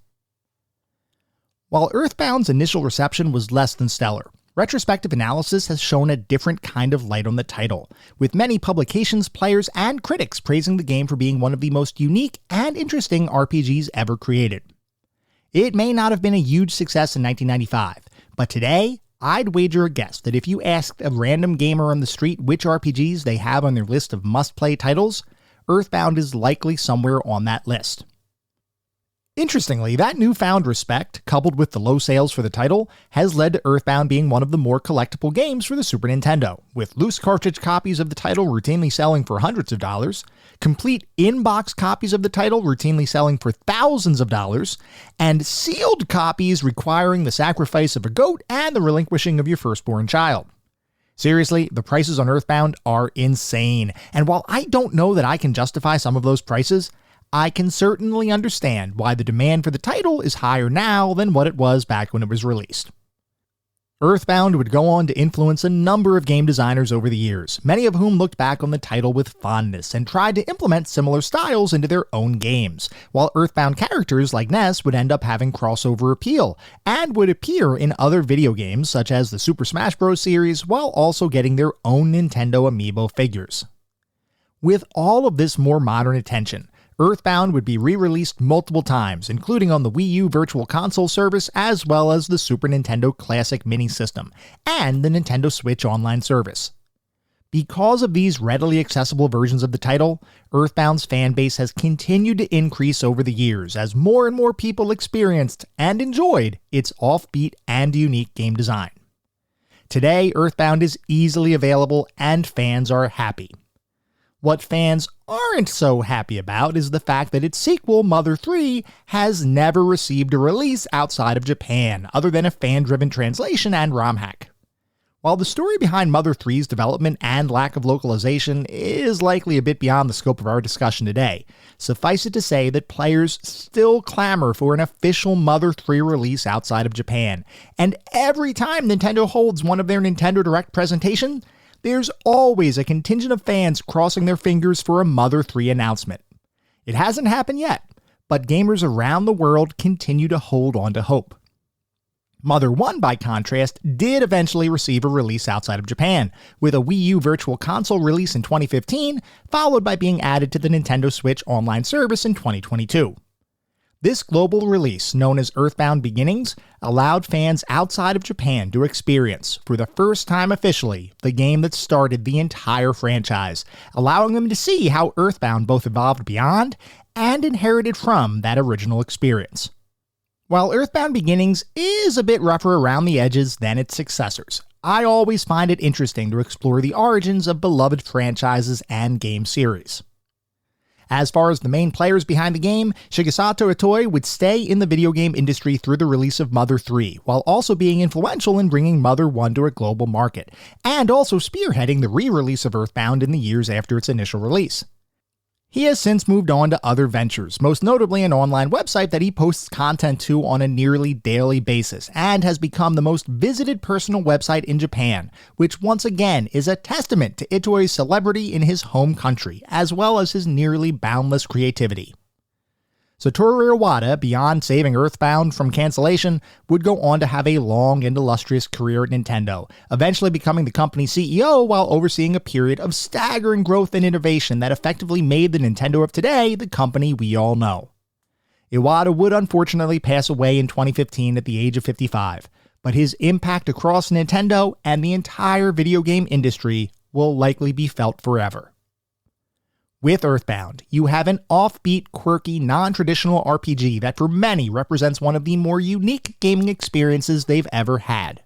While Earthbound's initial reception was less than stellar, retrospective analysis has shown a different kind of light on the title, with many publications, players, and critics praising the game for being one of the most unique and interesting RPGs ever created. It may not have been a huge success in 1995, but today, I'd wager a guess that if you asked a random gamer on the street which RPGs they have on their list of must-play titles, Earthbound is likely somewhere on that list. Interestingly, that newfound respect, coupled with the low sales for the title, has led to Earthbound being one of the more collectible games for the Super Nintendo, with loose cartridge copies of the title routinely selling for hundreds of dollars, complete in-box copies of the title routinely selling for thousands of dollars, and sealed copies requiring the sacrifice of a goat and the relinquishing of your firstborn child. Seriously, the prices on Earthbound are insane, and while I don't know that I can justify some of those prices, I can certainly understand why the demand for the title is higher now than what it was back when it was released. Earthbound would go on to influence a number of game designers over the years, many of whom looked back on the title with fondness and tried to implement similar styles into their own games, while Earthbound characters like Ness would end up having crossover appeal, and would appear in other video games such as the Super Smash Bros. Series, while also getting their own Nintendo Amiibo figures. With all of this more modern attention, Earthbound would be re-released multiple times, including on the Wii U Virtual Console service as well as the Super Nintendo Classic Mini System, and the Nintendo Switch Online service. Because of these readily accessible versions of the title, Earthbound's fanbase has continued to increase over the years as more and more people experienced and enjoyed its offbeat and unique game design. Today, Earthbound is easily available and fans are happy. What fans aren't so happy about is the fact that its sequel, Mother 3, has never received a release outside of Japan, other than a fan-driven translation and ROM hack. While the story behind Mother 3's development and lack of localization is likely a bit beyond the scope of our discussion today, suffice it to say that players still clamor for an official Mother 3 release outside of Japan, and every time Nintendo holds one of their Nintendo Direct presentations, there's always a contingent of fans crossing their fingers for a Mother 3 announcement. It hasn't happened yet, but gamers around the world continue to hold on to hope. Mother 1, by contrast, did eventually receive a release outside of Japan, with a Wii U Virtual Console release in 2015, followed by being added to the Nintendo Switch Online service in 2022. This global release, known as Earthbound Beginnings, allowed fans outside of Japan to experience, for the first time officially, the game that started the entire franchise, allowing them to see how Earthbound both evolved beyond and inherited from that original experience. While Earthbound Beginnings is a bit rougher around the edges than its successors, I always find it interesting to explore the origins of beloved franchises and game series. As far as the main players behind the game, Shigesato Itoi would stay in the video game industry through the release of Mother 3, while also being influential in bringing Mother 1 to a global market, and also spearheading the re-release of Earthbound in the years after its initial release. He has since moved on to other ventures, most notably an online website that he posts content to on a nearly daily basis, and has become the most visited personal website in Japan, which once again is a testament to Itoi's celebrity in his home country, as well as his nearly boundless creativity. Satoru Iwata, beyond saving Earthbound from cancellation, would go on to have a long and illustrious career at Nintendo, eventually becoming the company's CEO while overseeing a period of staggering growth and innovation that effectively made the Nintendo of today the company we all know. Iwata would unfortunately pass away in 2015 at the age of 55, but his impact across Nintendo and the entire video game industry will likely be felt forever. With Earthbound, you have an offbeat, quirky, non-traditional RPG that for many represents one of the more unique gaming experiences they've ever had.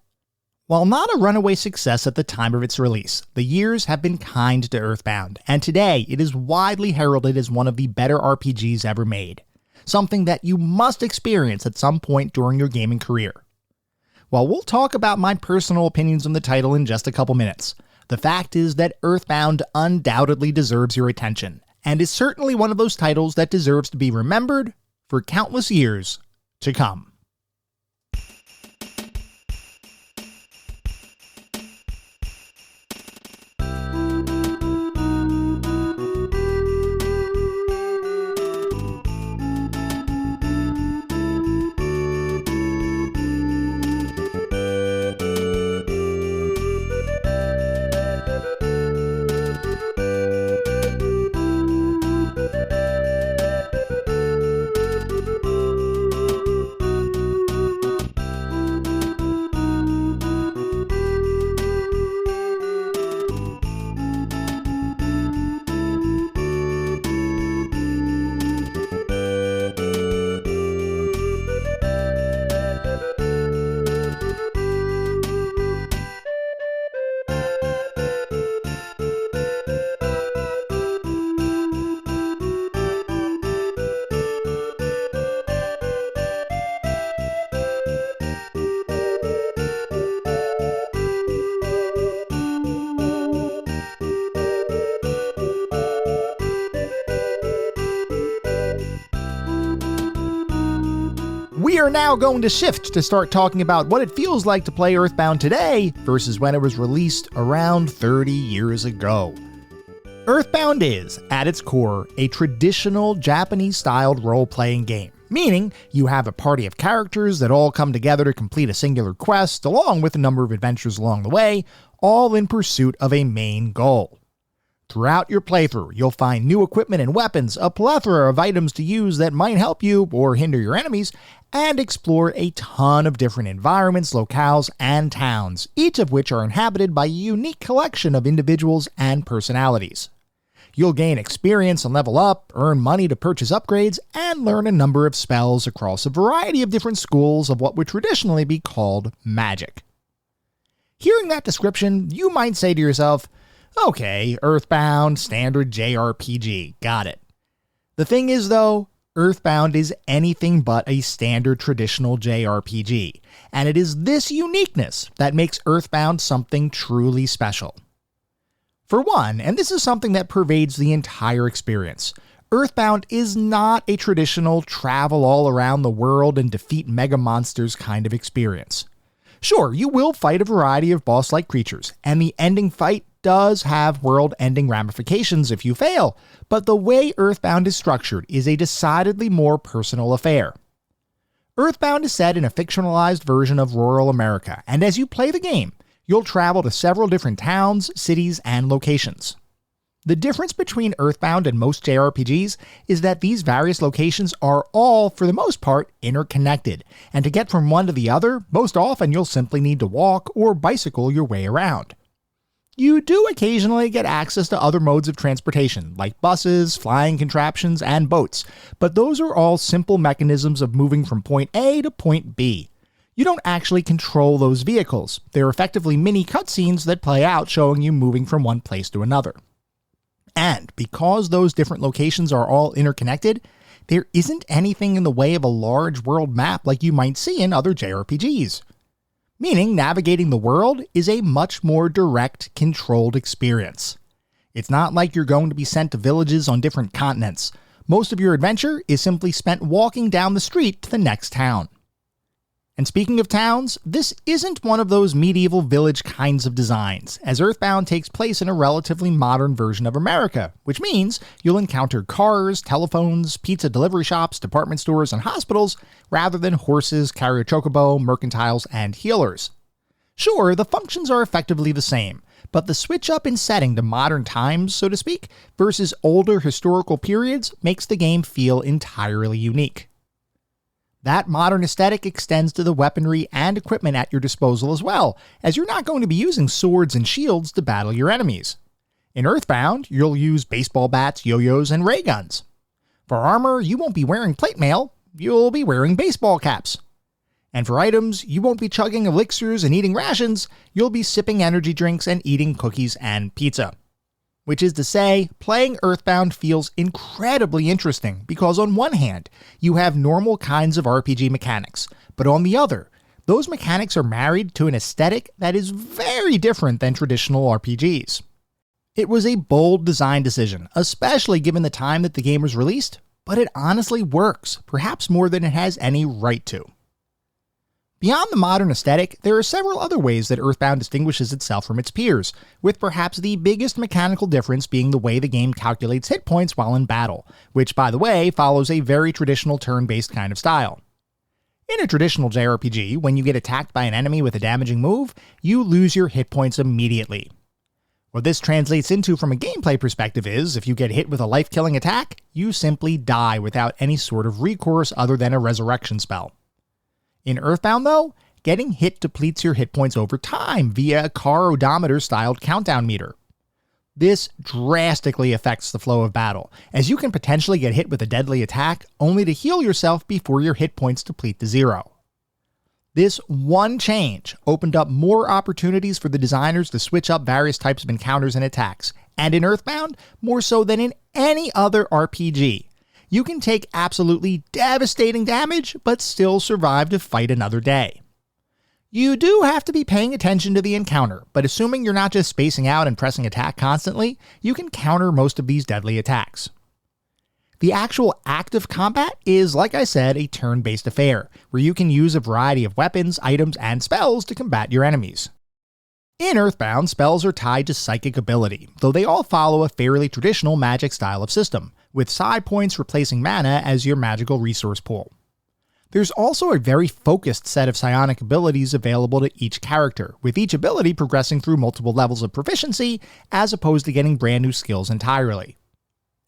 While not a runaway success at the time of its release, the years have been kind to Earthbound, and today it is widely heralded as one of the better RPGs ever made, something that you must experience at some point during your gaming career. While we'll talk about my personal opinions on the title in just a couple minutes, the fact is that Earthbound undoubtedly deserves your attention, and is certainly one of those titles that deserves to be remembered for countless years to come. We are now going to shift to start talking about what it feels like to play Earthbound today versus when it was released around 30 years ago. Earthbound is, at its core, a traditional Japanese-styled role-playing game, meaning you have a party of characters that all come together to complete a singular quest, along with a number of adventures along the way, all in pursuit of a main goal. Throughout your playthrough, you'll find new equipment and weapons, a plethora of items to use that might help you or hinder your enemies, and explore a ton of different environments, locales, and towns, each of which are inhabited by a unique collection of individuals and personalities. You'll gain experience and level up, earn money to purchase upgrades, and learn a number of spells across a variety of different schools of what would traditionally be called magic. Hearing that description, you might say to yourself, okay, Earthbound, standard JRPG, got it. The thing is though, Earthbound is anything but a standard traditional JRPG, and it is this uniqueness that makes Earthbound something truly special. For one, and this is something that pervades the entire experience, Earthbound is not a traditional travel all around the world and defeat mega monsters kind of experience. Sure, you will fight a variety of boss-like creatures, and the ending fight does have world-ending ramifications if you fail, but the way Earthbound is structured is a decidedly more personal affair. Earthbound is set in a fictionalized version of rural America, and as you play the game, you'll travel to several different towns, cities, and locations. The difference between Earthbound and most JRPGs is that these various locations are all, for the most part, interconnected, and to get from one to the other, most often you'll simply need to walk or bicycle your way around. You do occasionally get access to other modes of transportation, like buses, flying contraptions, and boats, but those are all simple mechanisms of moving from point A to point B. You don't actually control those vehicles. They're effectively mini cutscenes that play out showing you moving from one place to another. And because those different locations are all interconnected, there isn't anything in the way of a large world map like you might see in other JRPGs. Meaning navigating the world is a much more direct, controlled experience. It's not like you're going to be sent to villages on different continents. Most of your adventure is simply spent walking down the street to the next town. And speaking of towns, this isn't one of those medieval village kinds of designs, as Earthbound takes place in a relatively modern version of America, which means you'll encounter cars, telephones, pizza delivery shops, department stores, and hospitals, rather than horses, carrier chocobo, mercantiles, and healers. Sure, the functions are effectively the same, but the switch up in setting to modern times, so to speak, versus older historical periods makes the game feel entirely unique. That modern aesthetic extends to the weaponry and equipment at your disposal as well, as you're not going to be using swords and shields to battle your enemies. In Earthbound, you'll use baseball bats, yo-yos, and ray guns. For armor, you won't be wearing plate mail, you'll be wearing baseball caps. And for items, you won't be chugging elixirs and eating rations, you'll be sipping energy drinks and eating cookies and pizza. Which is to say, playing Earthbound feels incredibly interesting because on one hand, you have normal kinds of RPG mechanics, but on the other, those mechanics are married to an aesthetic that is very different than traditional RPGs. It was a bold design decision, especially given the time that the game was released, but it honestly works, perhaps more than it has any right to. Beyond the modern aesthetic, there are several other ways that Earthbound distinguishes itself from its peers, with perhaps the biggest mechanical difference being the way the game calculates hit points while in battle, which, by the way, follows a very traditional turn-based kind of style. In a traditional JRPG, when you get attacked by an enemy with a damaging move, you lose your hit points immediately. What this translates into from a gameplay perspective is, if you get hit with a life-killing attack, you simply die without any sort of recourse other than a resurrection spell. In Earthbound, though, getting hit depletes your hit points over time via a car odometer-styled countdown meter. This drastically affects the flow of battle, as you can potentially get hit with a deadly attack only to heal yourself before your hit points deplete to zero. This one change opened up more opportunities for the designers to switch up various types of encounters and attacks, and in Earthbound, more so than in any other RPG. You can take absolutely devastating damage, but still survive to fight another day. You do have to be paying attention to the encounter, but assuming you're not just spacing out and pressing attack constantly, you can counter most of these deadly attacks. The actual act of combat is, like I said, a turn-based affair, where you can use a variety of weapons, items, and spells to combat your enemies. In Earthbound, spells are tied to psychic ability, though they all follow a fairly traditional magic style of system, with side points replacing mana as your magical resource pool. There's also a very focused set of psionic abilities available to each character, with each ability progressing through multiple levels of proficiency, as opposed to getting brand new skills entirely.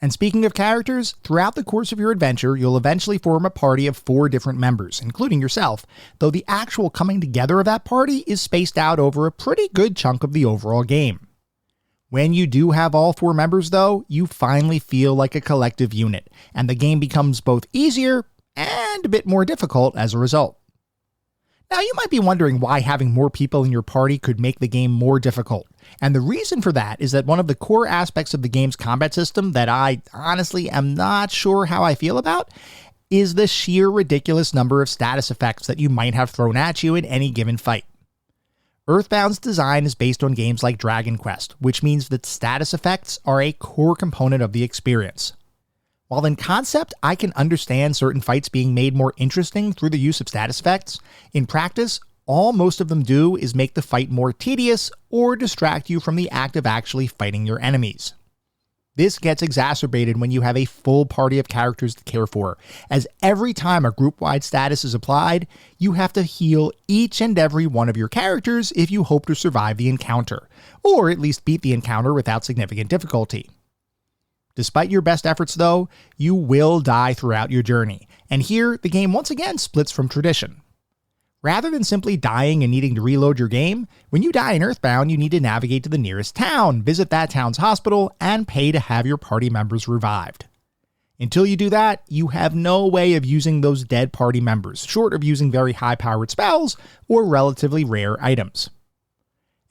And speaking of characters, throughout the course of your adventure, you'll eventually form a party of 4 different members, including yourself, though the actual coming together of that party is spaced out over a pretty good chunk of the overall game. When you do have all 4 members, though, you finally feel like a collective unit, and the game becomes both easier and a bit more difficult as a result. Now, you might be wondering why having more people in your party could make the game more difficult, and the reason for that is that one of the core aspects of the game's combat system that I honestly am not sure how I feel about is the sheer ridiculous number of status effects that you might have thrown at you in any given fight. Earthbound's design is based on games like Dragon Quest, which means that status effects are a core component of the experience. While in concept, I can understand certain fights being made more interesting through the use of status effects, in practice, all most of them do is make the fight more tedious or distract you from the act of actually fighting your enemies. This gets exacerbated when you have a full party of characters to care for, as every time a group-wide status is applied, you have to heal each and every one of your characters if you hope to survive the encounter, or at least beat the encounter without significant difficulty. Despite your best efforts, though, you will die throughout your journey, and here the game once again splits from tradition. Rather than simply dying and needing to reload your game, when you die in Earthbound, you need to navigate to the nearest town, visit that town's hospital, and pay to have your party members revived. Until you do that, you have no way of using those dead party members, short of using very high-powered spells or relatively rare items.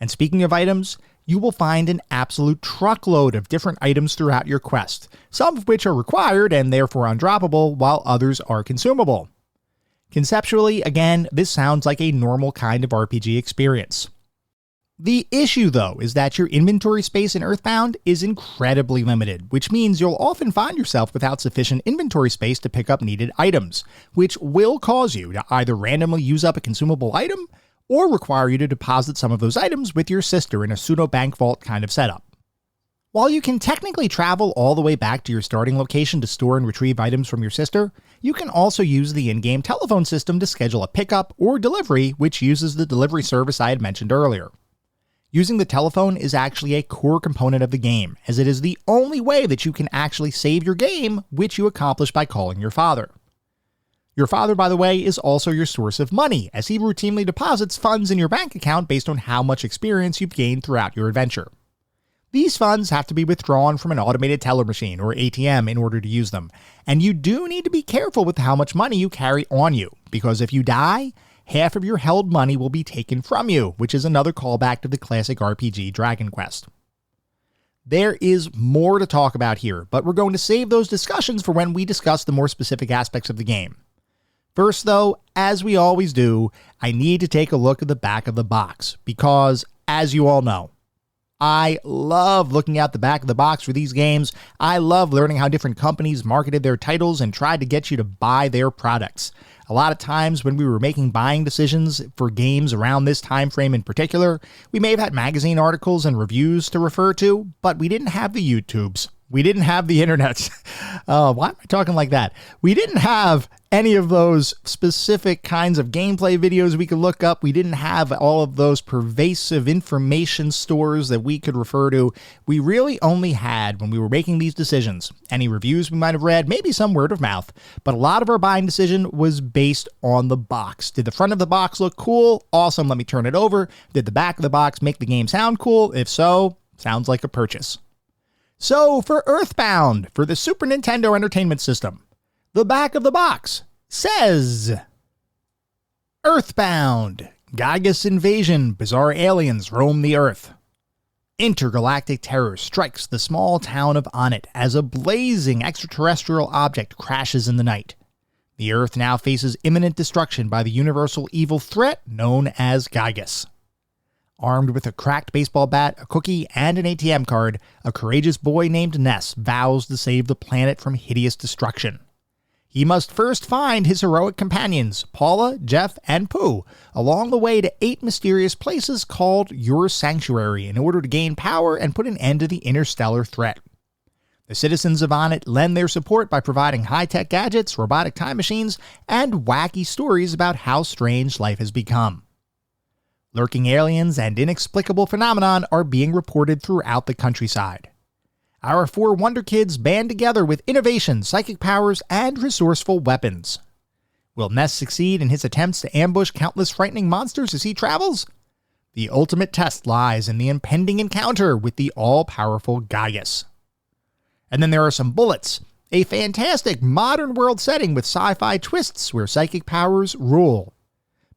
And speaking of items, you will find an absolute truckload of different items throughout your quest, some of which are required and therefore undroppable, while others are consumable. Conceptually, again, this sounds like a normal kind of RPG experience. The issue, though, is that your inventory space in Earthbound is incredibly limited, which means you'll often find yourself without sufficient inventory space to pick up needed items, which will cause you to either randomly use up a consumable item or require you to deposit some of those items with your sister in a pseudo-bank vault kind of setup. While you can technically travel all the way back to your starting location to store and retrieve items from your sister, you can also use the in-game telephone system to schedule a pickup or delivery, which uses the delivery service I had mentioned earlier. Using the telephone is actually a core component of the game, as it is the only way that you can actually save your game, which you accomplish by calling your father. Your father, by the way, is also your source of money, as he routinely deposits funds in your bank account based on how much experience you've gained throughout your adventure. These funds have to be withdrawn from an automated teller machine or ATM in order to use them, and you do need to be careful with how much money you carry on you, because if you die, half of your held money will be taken from you, which is another callback to the classic RPG Dragon Quest. There is more to talk about here, but we're going to save those discussions for when we discuss the more specific aspects of the game. First, though, as we always do, I need to take a look at the back of the box, because, as you all know, I love looking at the back of the box for these games. I love learning how different companies marketed their titles and tried to get you to buy their products. A lot of times when we were making buying decisions for games around this time frame in particular, we may have had magazine articles and reviews to refer to, but we didn't have the YouTubes. We didn't have the internet. Why am I talking like that? We didn't have any of those specific kinds of gameplay videos we could look up. We didn't have all of those pervasive information stores that we could refer to. We really only had, when we were making these decisions, any reviews we might have read, maybe some word of mouth, but a lot of our buying decision was based on the box. Did the front of the box look cool? Awesome, let me turn it over. Did the back of the box make the game sound cool? If so, sounds like a purchase. So for Earthbound, for the Super Nintendo Entertainment System, the back of the box says, Earthbound, Gygas invasion, bizarre aliens roam the Earth. Intergalactic terror strikes the small town of Onnet as a blazing extraterrestrial object crashes in the night. The Earth now faces imminent destruction by the universal evil threat known as Gygas. Armed with a cracked baseball bat, a cookie, and an ATM card, a courageous boy named Ness vows to save the planet from hideous destruction. He must first find his heroic companions, Paula, Jeff, and Pooh, along the way to 8 mysterious places called Your Sanctuary in order to gain power and put an end to the interstellar threat. The citizens of Onnet lend their support by providing high-tech gadgets, robotic time machines, and wacky stories about how strange life has become. Lurking aliens and inexplicable phenomenon are being reported throughout the countryside. Our 4 Wonder Kids band together with innovation, psychic powers, and resourceful weapons. Will Ness succeed in his attempts to ambush countless frightening monsters as he travels? The ultimate test lies in the impending encounter with the all-powerful Gygas. And then there are some bullets, a fantastic modern world setting with sci-fi twists where psychic powers rule.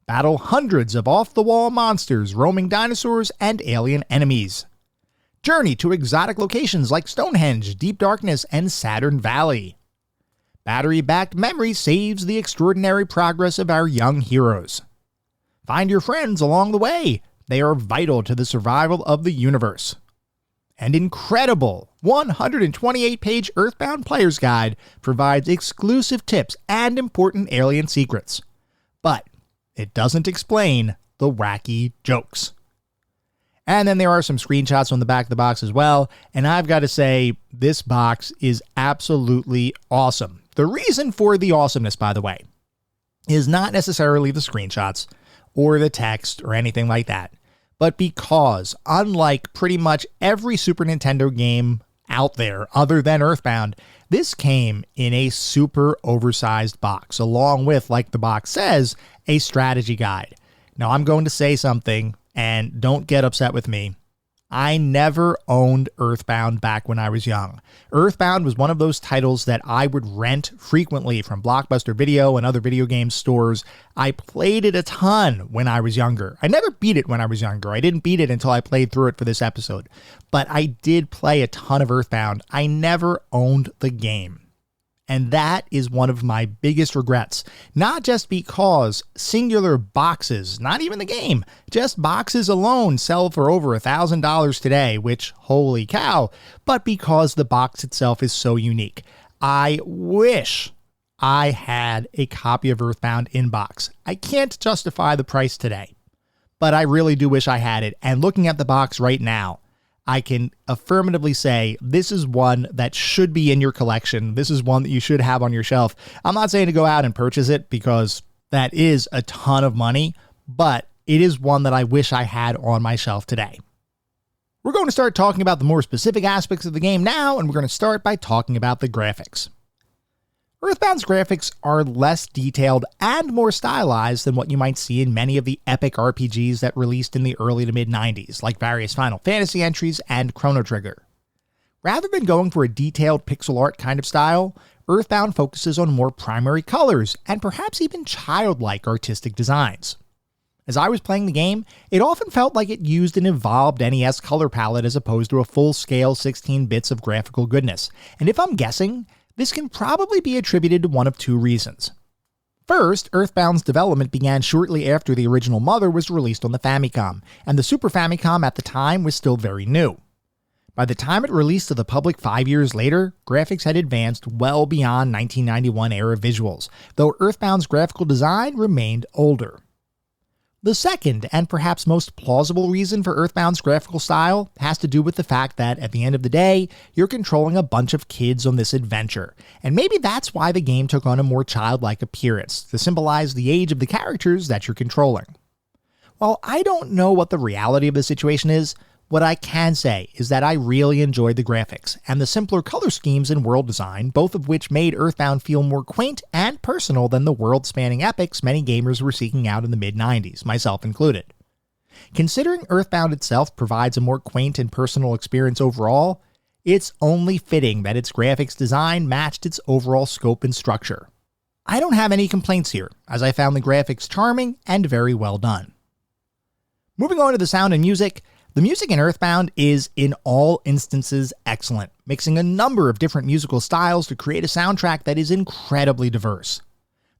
Battle hundreds of off-the-wall monsters, roaming dinosaurs, and alien enemies. Journey to exotic locations like Stonehenge, Deep Darkness, and Saturn Valley. Battery-backed memory saves the extraordinary progress of our young heroes. Find your friends along the way. They are vital to the survival of the universe. An incredible 128-page Earthbound Player's Guide provides exclusive tips and important alien secrets. But it doesn't explain the wacky jokes. And then there are some screenshots on the back of the box as well, and I've got to say, this box is absolutely awesome. The reason for the awesomeness, by the way, is not necessarily the screenshots or the text or anything like that, but because, unlike pretty much every Super Nintendo game out there other than Earthbound, this came in a super oversized box, along with, like the box says, a strategy guide. Now, I'm going to say something, and don't get upset with me. I never owned Earthbound back when I was young. Earthbound was one of those titles that I would rent frequently from Blockbuster Video and other video game stores. I played it a ton when I was younger. I never beat it when I was younger. I didn't beat it until I played through it for this episode. But I did play a ton of Earthbound. I never owned the game. And that is one of my biggest regrets. Not just because singular boxes, not even the game, just boxes alone sell for over $1,000 today, which, holy cow, but because the box itself is so unique. I wish I had a copy of Earthbound in box. I can't justify the price today, but I really do wish I had it. And looking at the box right now, I can affirmatively say this is one that should be in your collection. This is one that you should have on your shelf. I'm not saying to go out and purchase it because that is a ton of money, but it is one that I wish I had on my shelf today. We're going to start talking about the more specific aspects of the game now, and we're going to start by talking about the graphics. Earthbound's graphics are less detailed and more stylized than what you might see in many of the epic RPGs that released in the early to mid-90s, like various Final Fantasy entries and Chrono Trigger. Rather than going for a detailed pixel art kind of style, Earthbound focuses on more primary colors and perhaps even childlike artistic designs. As I was playing the game, it often felt like it used an evolved NES color palette as opposed to a full-scale 16 bits of graphical goodness, and if I'm guessing, this can probably be attributed to one of two reasons. First, Earthbound's development began shortly after the original Mother was released on the Famicom, and the Super Famicom at the time was still very new. By the time it released to the public 5 years later, graphics had advanced well beyond 1991-era visuals, though Earthbound's graphical design remained older. The second, and perhaps most plausible reason for Earthbound's graphical style has to do with the fact that, at the end of the day, you're controlling a bunch of kids on this adventure, and maybe that's why the game took on a more childlike appearance, to symbolize the age of the characters that you're controlling. While I don't know what the reality of the situation is, what I can say is that I really enjoyed the graphics and the simpler color schemes and world design, both of which made Earthbound feel more quaint and personal than the world-spanning epics many gamers were seeking out in the mid-90s, myself included. Considering Earthbound itself provides a more quaint and personal experience overall, it's only fitting that its graphics design matched its overall scope and structure. I don't have any complaints here, as I found the graphics charming and very well done. Moving on to the sound and music, the music in Earthbound is, in all instances, excellent, mixing a number of different musical styles to create a soundtrack that is incredibly diverse.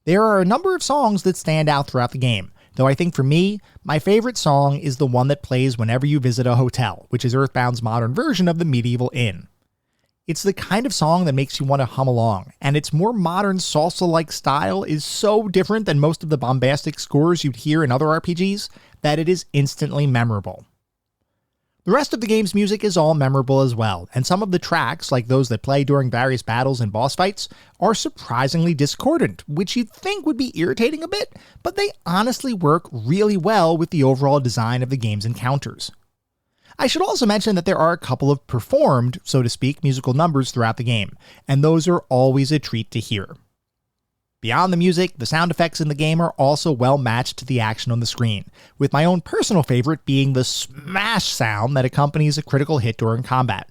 There are a number of songs that stand out throughout the game, though I think for me, my favorite song is the one that plays whenever you visit a hotel, which is Earthbound's modern version of the medieval inn. It's the kind of song that makes you want to hum along, and its more modern salsa-like style is so different than most of the bombastic scores you'd hear in other RPGs that it is instantly memorable. The rest of the game's music is all memorable as well, and some of the tracks, like those that play during various battles and boss fights, are surprisingly discordant, which you'd think would be irritating a bit, but they honestly work really well with the overall design of the game's encounters. I should also mention that there are a couple of performed, so to speak, musical numbers throughout the game, and those are always a treat to hear. Beyond the music, the sound effects in the game are also well matched to the action on the screen, with my own personal favorite being the smash sound that accompanies a critical hit during combat.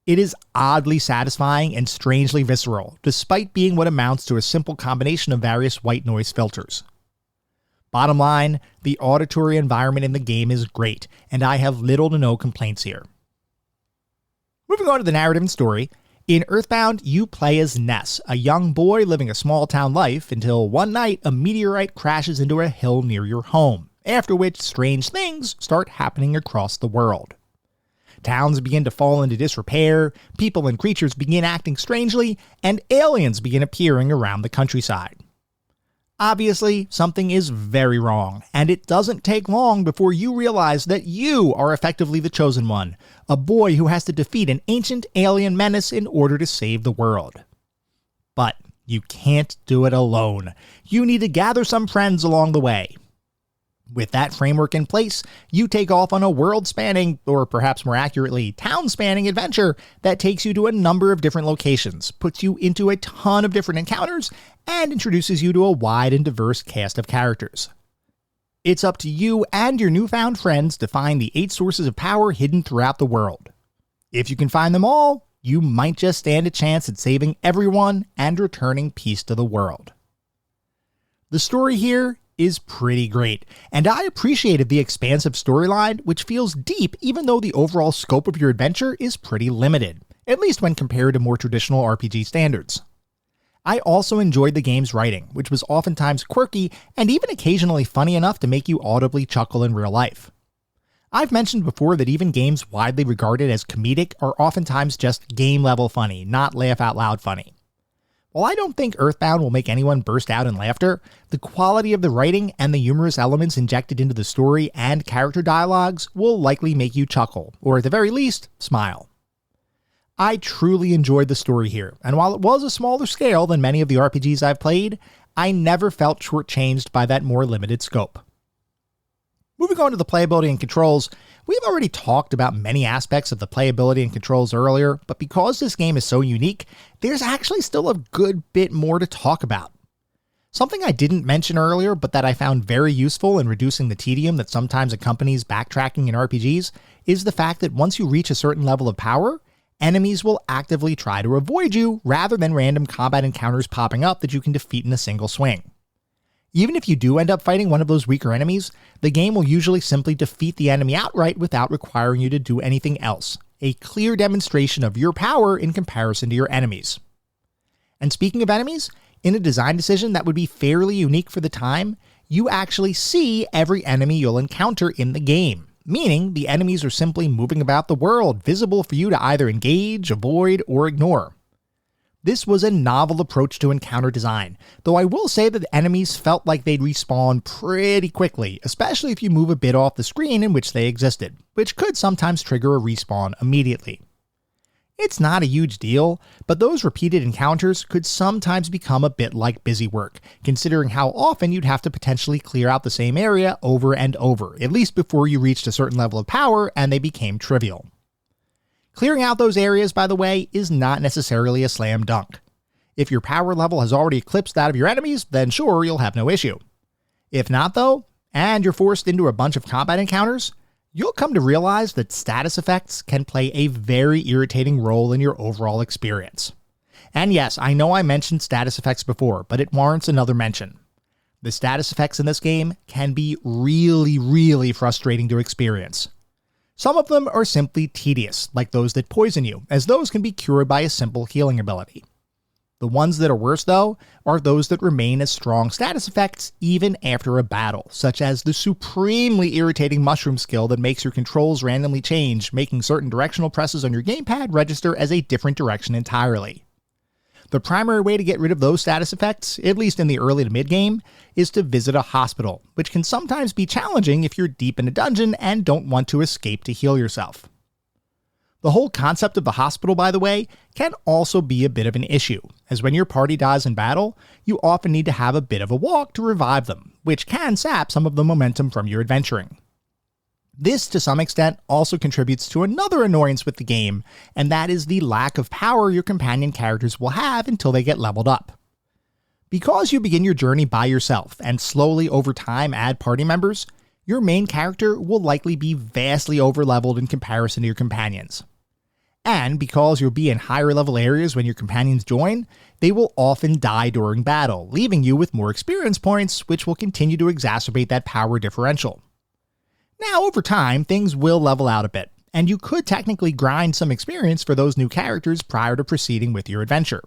It is oddly satisfying and strangely visceral, despite being what amounts to a simple combination of various white noise filters. Bottom line, the auditory environment in the game is great, and I have little to no complaints here. Moving on to the narrative and story, in Earthbound, you play as Ness, a young boy living a small-town life until one night a meteorite crashes into a hill near your home, after which strange things start happening across the world. Towns begin to fall into disrepair, people and creatures begin acting strangely, and aliens begin appearing around the countryside. Obviously, something is very wrong, and it doesn't take long before you realize that you are effectively the chosen one, a boy who has to defeat an ancient alien menace in order to save the world. But you can't do it alone. You need to gather some friends along the way. With that framework in place, you take off on a world-spanning, or perhaps more accurately, town-spanning adventure that takes you to a number of different locations, puts you into a ton of different encounters, and introduces you to a wide and diverse cast of characters. It's up to you and your newfound friends to find the 8 sources of power hidden throughout the world. If you can find them all, you might just stand a chance at saving everyone and returning peace to the world. The story here is pretty great, and I appreciated the expansive storyline, which feels deep even though the overall scope of your adventure is pretty limited, at least when compared to more traditional RPG standards. I also enjoyed the game's writing, which was oftentimes quirky and even occasionally funny enough to make you audibly chuckle in real life. I've mentioned before that even games widely regarded as comedic are oftentimes just game-level funny, not laugh-out-loud funny. While I don't think Earthbound will make anyone burst out in laughter, the quality of the writing and the humorous elements injected into the story and character dialogues will likely make you chuckle, or at the very least, smile. I truly enjoyed the story here, and while it was a smaller scale than many of the RPGs I've played, I never felt shortchanged by that more limited scope. Moving on to the playability and controls, we've already talked about many aspects of the playability and controls earlier, but because this game is so unique, there's actually still a good bit more to talk about. Something I didn't mention earlier, but that I found very useful in reducing the tedium that sometimes accompanies backtracking in RPGs, is the fact that once you reach a certain level of power, enemies will actively try to avoid you rather than random combat encounters popping up that you can defeat in a single swing. Even if you do end up fighting one of those weaker enemies, the game will usually simply defeat the enemy outright without requiring you to do anything else, a clear demonstration of your power in comparison to your enemies. And speaking of enemies, in a design decision that would be fairly unique for the time, you actually see every enemy you'll encounter in the game, meaning the enemies are simply moving about the world, visible for you to either engage, avoid, or ignore. This was a novel approach to encounter design, though I will say that the enemies felt like they'd respawn pretty quickly, especially if you move a bit off the screen in which they existed, which could sometimes trigger a respawn immediately. It's not a huge deal, but those repeated encounters could sometimes become a bit like busy work, considering how often you'd have to potentially clear out the same area over and over, at least before you reached a certain level of power and they became trivial. Clearing out those areas, by the way, is not necessarily a slam dunk. If your power level has already eclipsed that of your enemies, then sure, you'll have no issue. If not though, and you're forced into a bunch of combat encounters, you'll come to realize that status effects can play a very irritating role in your overall experience. And yes, I know I mentioned status effects before, but it warrants another mention. The status effects in this game can be really frustrating to experience. Some of them are simply tedious, like those that poison you, as those can be cured by a simple healing ability. The ones that are worse, though, are those that remain as strong status effects even after a battle, such as the supremely irritating mushroom skill that makes your controls randomly change, making certain directional presses on your gamepad register as a different direction entirely. The primary way to get rid of those status effects, at least in the early to mid-game, is to visit a hospital, which can sometimes be challenging if you're deep in a dungeon and don't want to escape to heal yourself. The whole concept of the hospital, by the way, can also be a bit of an issue, as when your party dies in battle, you often need to have a bit of a walk to revive them, which can sap some of the momentum from your adventuring. This, to some extent, also contributes to another annoyance with the game, and that is the lack of power your companion characters will have until they get leveled up. Because you begin your journey by yourself and slowly over time add party members, your main character will likely be vastly overleveled in comparison to your companions. And because you'll be in higher level areas when your companions join, they will often die during battle, leaving you with more experience points, which will continue to exacerbate that power differential. Now, over time, things will level out a bit, and you could technically grind some experience for those new characters prior to proceeding with your adventure.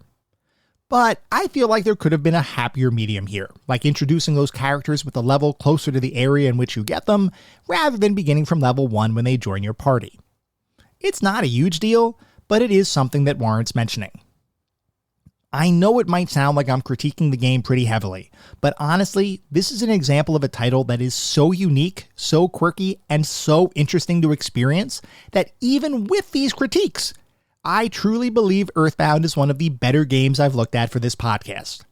But I feel like there could have been a happier medium here, like introducing those characters with a level closer to the area in which you get them, rather than beginning from level 1 when they join your party. It's not a huge deal, but it is something that warrants mentioning. I know it might sound like I'm critiquing the game pretty heavily, but honestly, this is an example of a title that is so unique, so quirky, and so interesting to experience that even with these critiques, I truly believe Earthbound is one of the better games I've looked at for this podcast.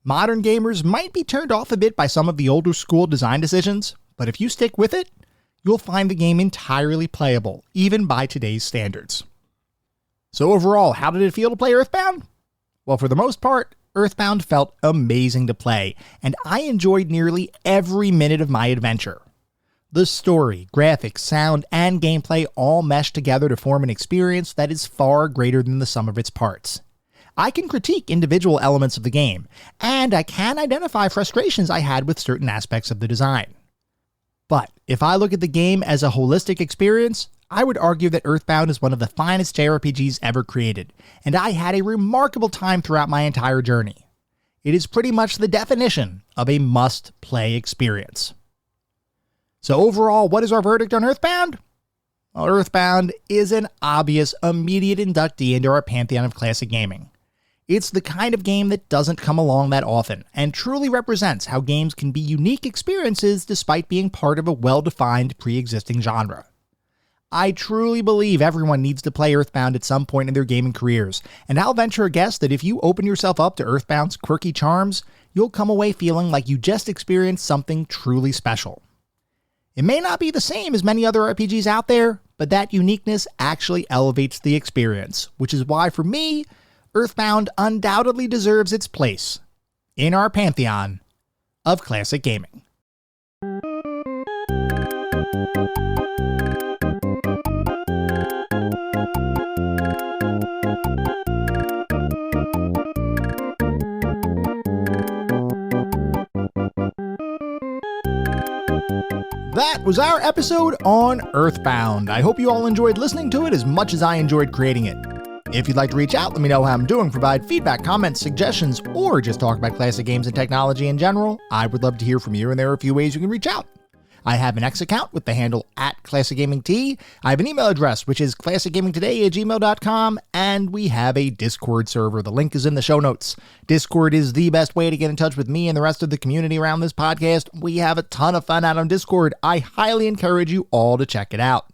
Modern gamers might be turned off a bit by some of the older school design decisions, but if you stick with it, you'll find the game entirely playable, even by today's standards. So overall, how did it feel to play Earthbound? Well, for the most part, Earthbound felt amazing to play, and I enjoyed nearly every minute of my adventure. The story, graphics, sound, and gameplay all mesh together to form an experience that is far greater than the sum of its parts. I can critique individual elements of the game, and I can identify frustrations I had with certain aspects of the design. But if I look at the game as a holistic experience, I would argue that Earthbound is one of the finest JRPGs ever created, and I had a remarkable time throughout my entire journey. It is pretty much the definition of a must-play experience. So overall, what is our verdict on Earthbound? Well, Earthbound is an obvious, immediate inductee into our pantheon of classic gaming. It's the kind of game that doesn't come along that often, and truly represents how games can be unique experiences despite being part of a well-defined pre-existing genre. I truly believe everyone needs to play Earthbound at some point in their gaming careers, and I'll venture a guess that if you open yourself up to Earthbound's quirky charms, you'll come away feeling like you just experienced something truly special. It may not be the same as many other RPGs out there, but that uniqueness actually elevates the experience, which is why for me, Earthbound undoubtedly deserves its place in our pantheon of classic gaming. That was our episode on Earthbound. I hope you all enjoyed listening to it as much as I enjoyed creating it. If you'd like to reach out, let me know how I'm doing, provide feedback, comments, suggestions, or just talk about classic games and technology in general, I would love to hear from you, and there are a few ways you can reach out. I have an X account with the handle @ClassicGamingT. I have an email address, which is classicgamingtoday@gmail.com, and we have a Discord server. The link is in the show notes. Discord is the best way to get in touch with me and the rest of the community around this podcast. We have a ton of fun out on Discord. I highly encourage you all to check it out.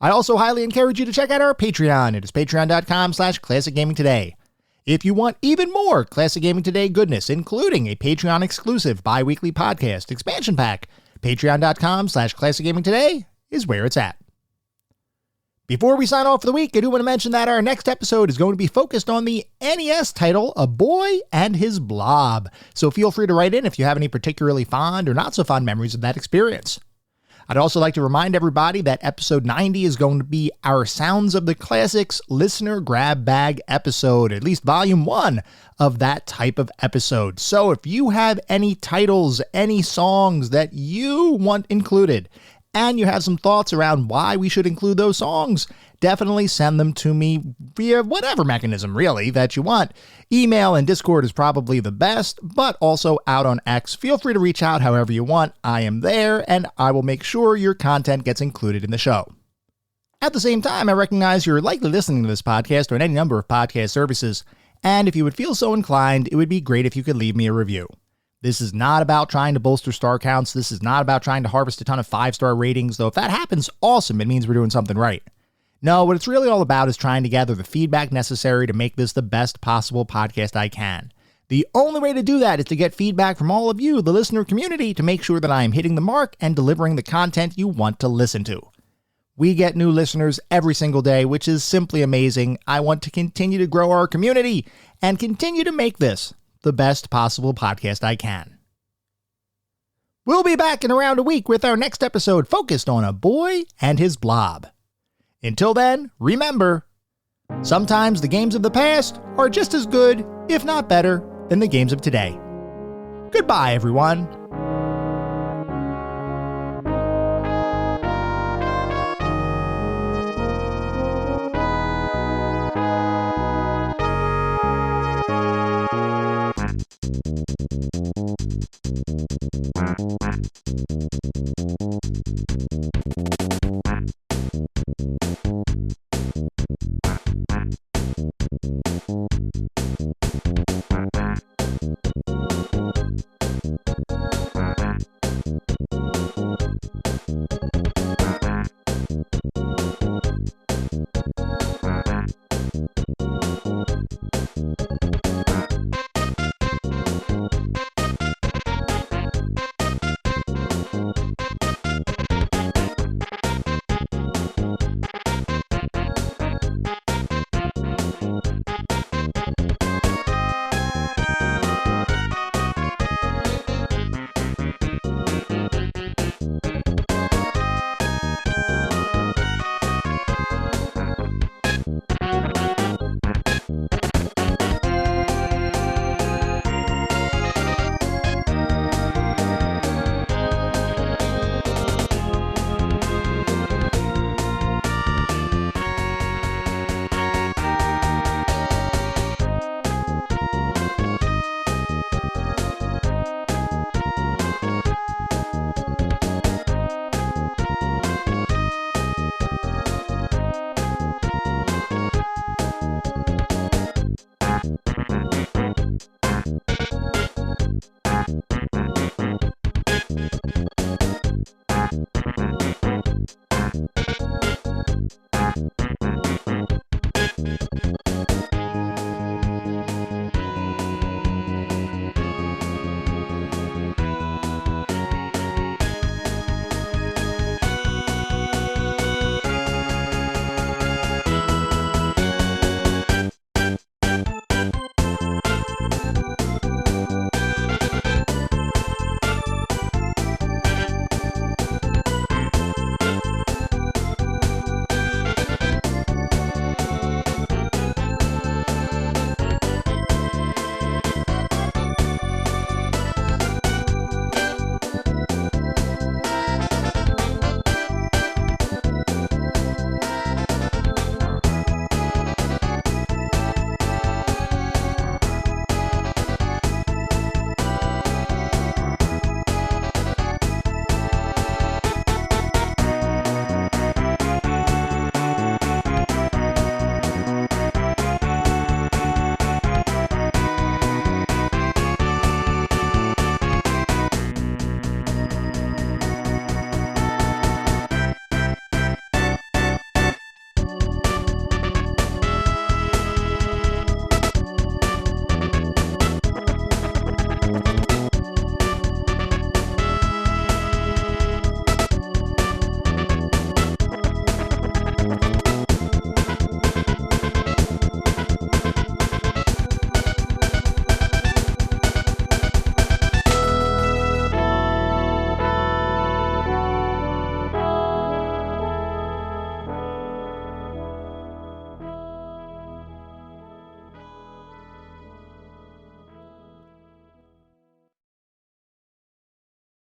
I also highly encourage you to check out our Patreon. It is patreon.com/ClassicGamingToday. If you want even more Classic Gaming Today goodness, including a Patreon exclusive bi-weekly podcast expansion pack, patreon.com/ClassicGamingToday is where it's at. Before we sign off for the week, I do want to mention that our next episode is going to be focused on the NES title, A Boy and His Blob. So feel free to write in if you have any particularly fond or not so fond memories of that experience. I'd also like to remind everybody that episode 90 is going to be our Sounds of the Classics listener grab bag episode, at least volume 1 of that type of episode. So if you have any titles, any songs that you want included, and you have some thoughts around why we should include those songs, definitely send them to me via whatever mechanism, really, that you want. Email and Discord is probably the best, but also out on X. Feel free to reach out however you want. I am there, and I will make sure your content gets included in the show. At the same time, I recognize you're likely listening to this podcast on any number of podcast services, and if you would feel so inclined, it would be great if you could leave me a review. This is not about trying to bolster star counts. This is not about trying to harvest a ton of 5-star ratings, though if that happens, awesome. It means we're doing something right. No, what it's really all about is trying to gather the feedback necessary to make this the best possible podcast I can. The only way to do that is to get feedback from all of you, the listener community, to make sure that I am hitting the mark and delivering the content you want to listen to. We get new listeners every single day, which is simply amazing. I want to continue to grow our community and continue to make this the best possible podcast I can. We'll be back in around a week with our next episode focused on A Boy and His Blob. Until then, remember, sometimes the games of the past are just as good, if not better, than the games of today. Goodbye, everyone.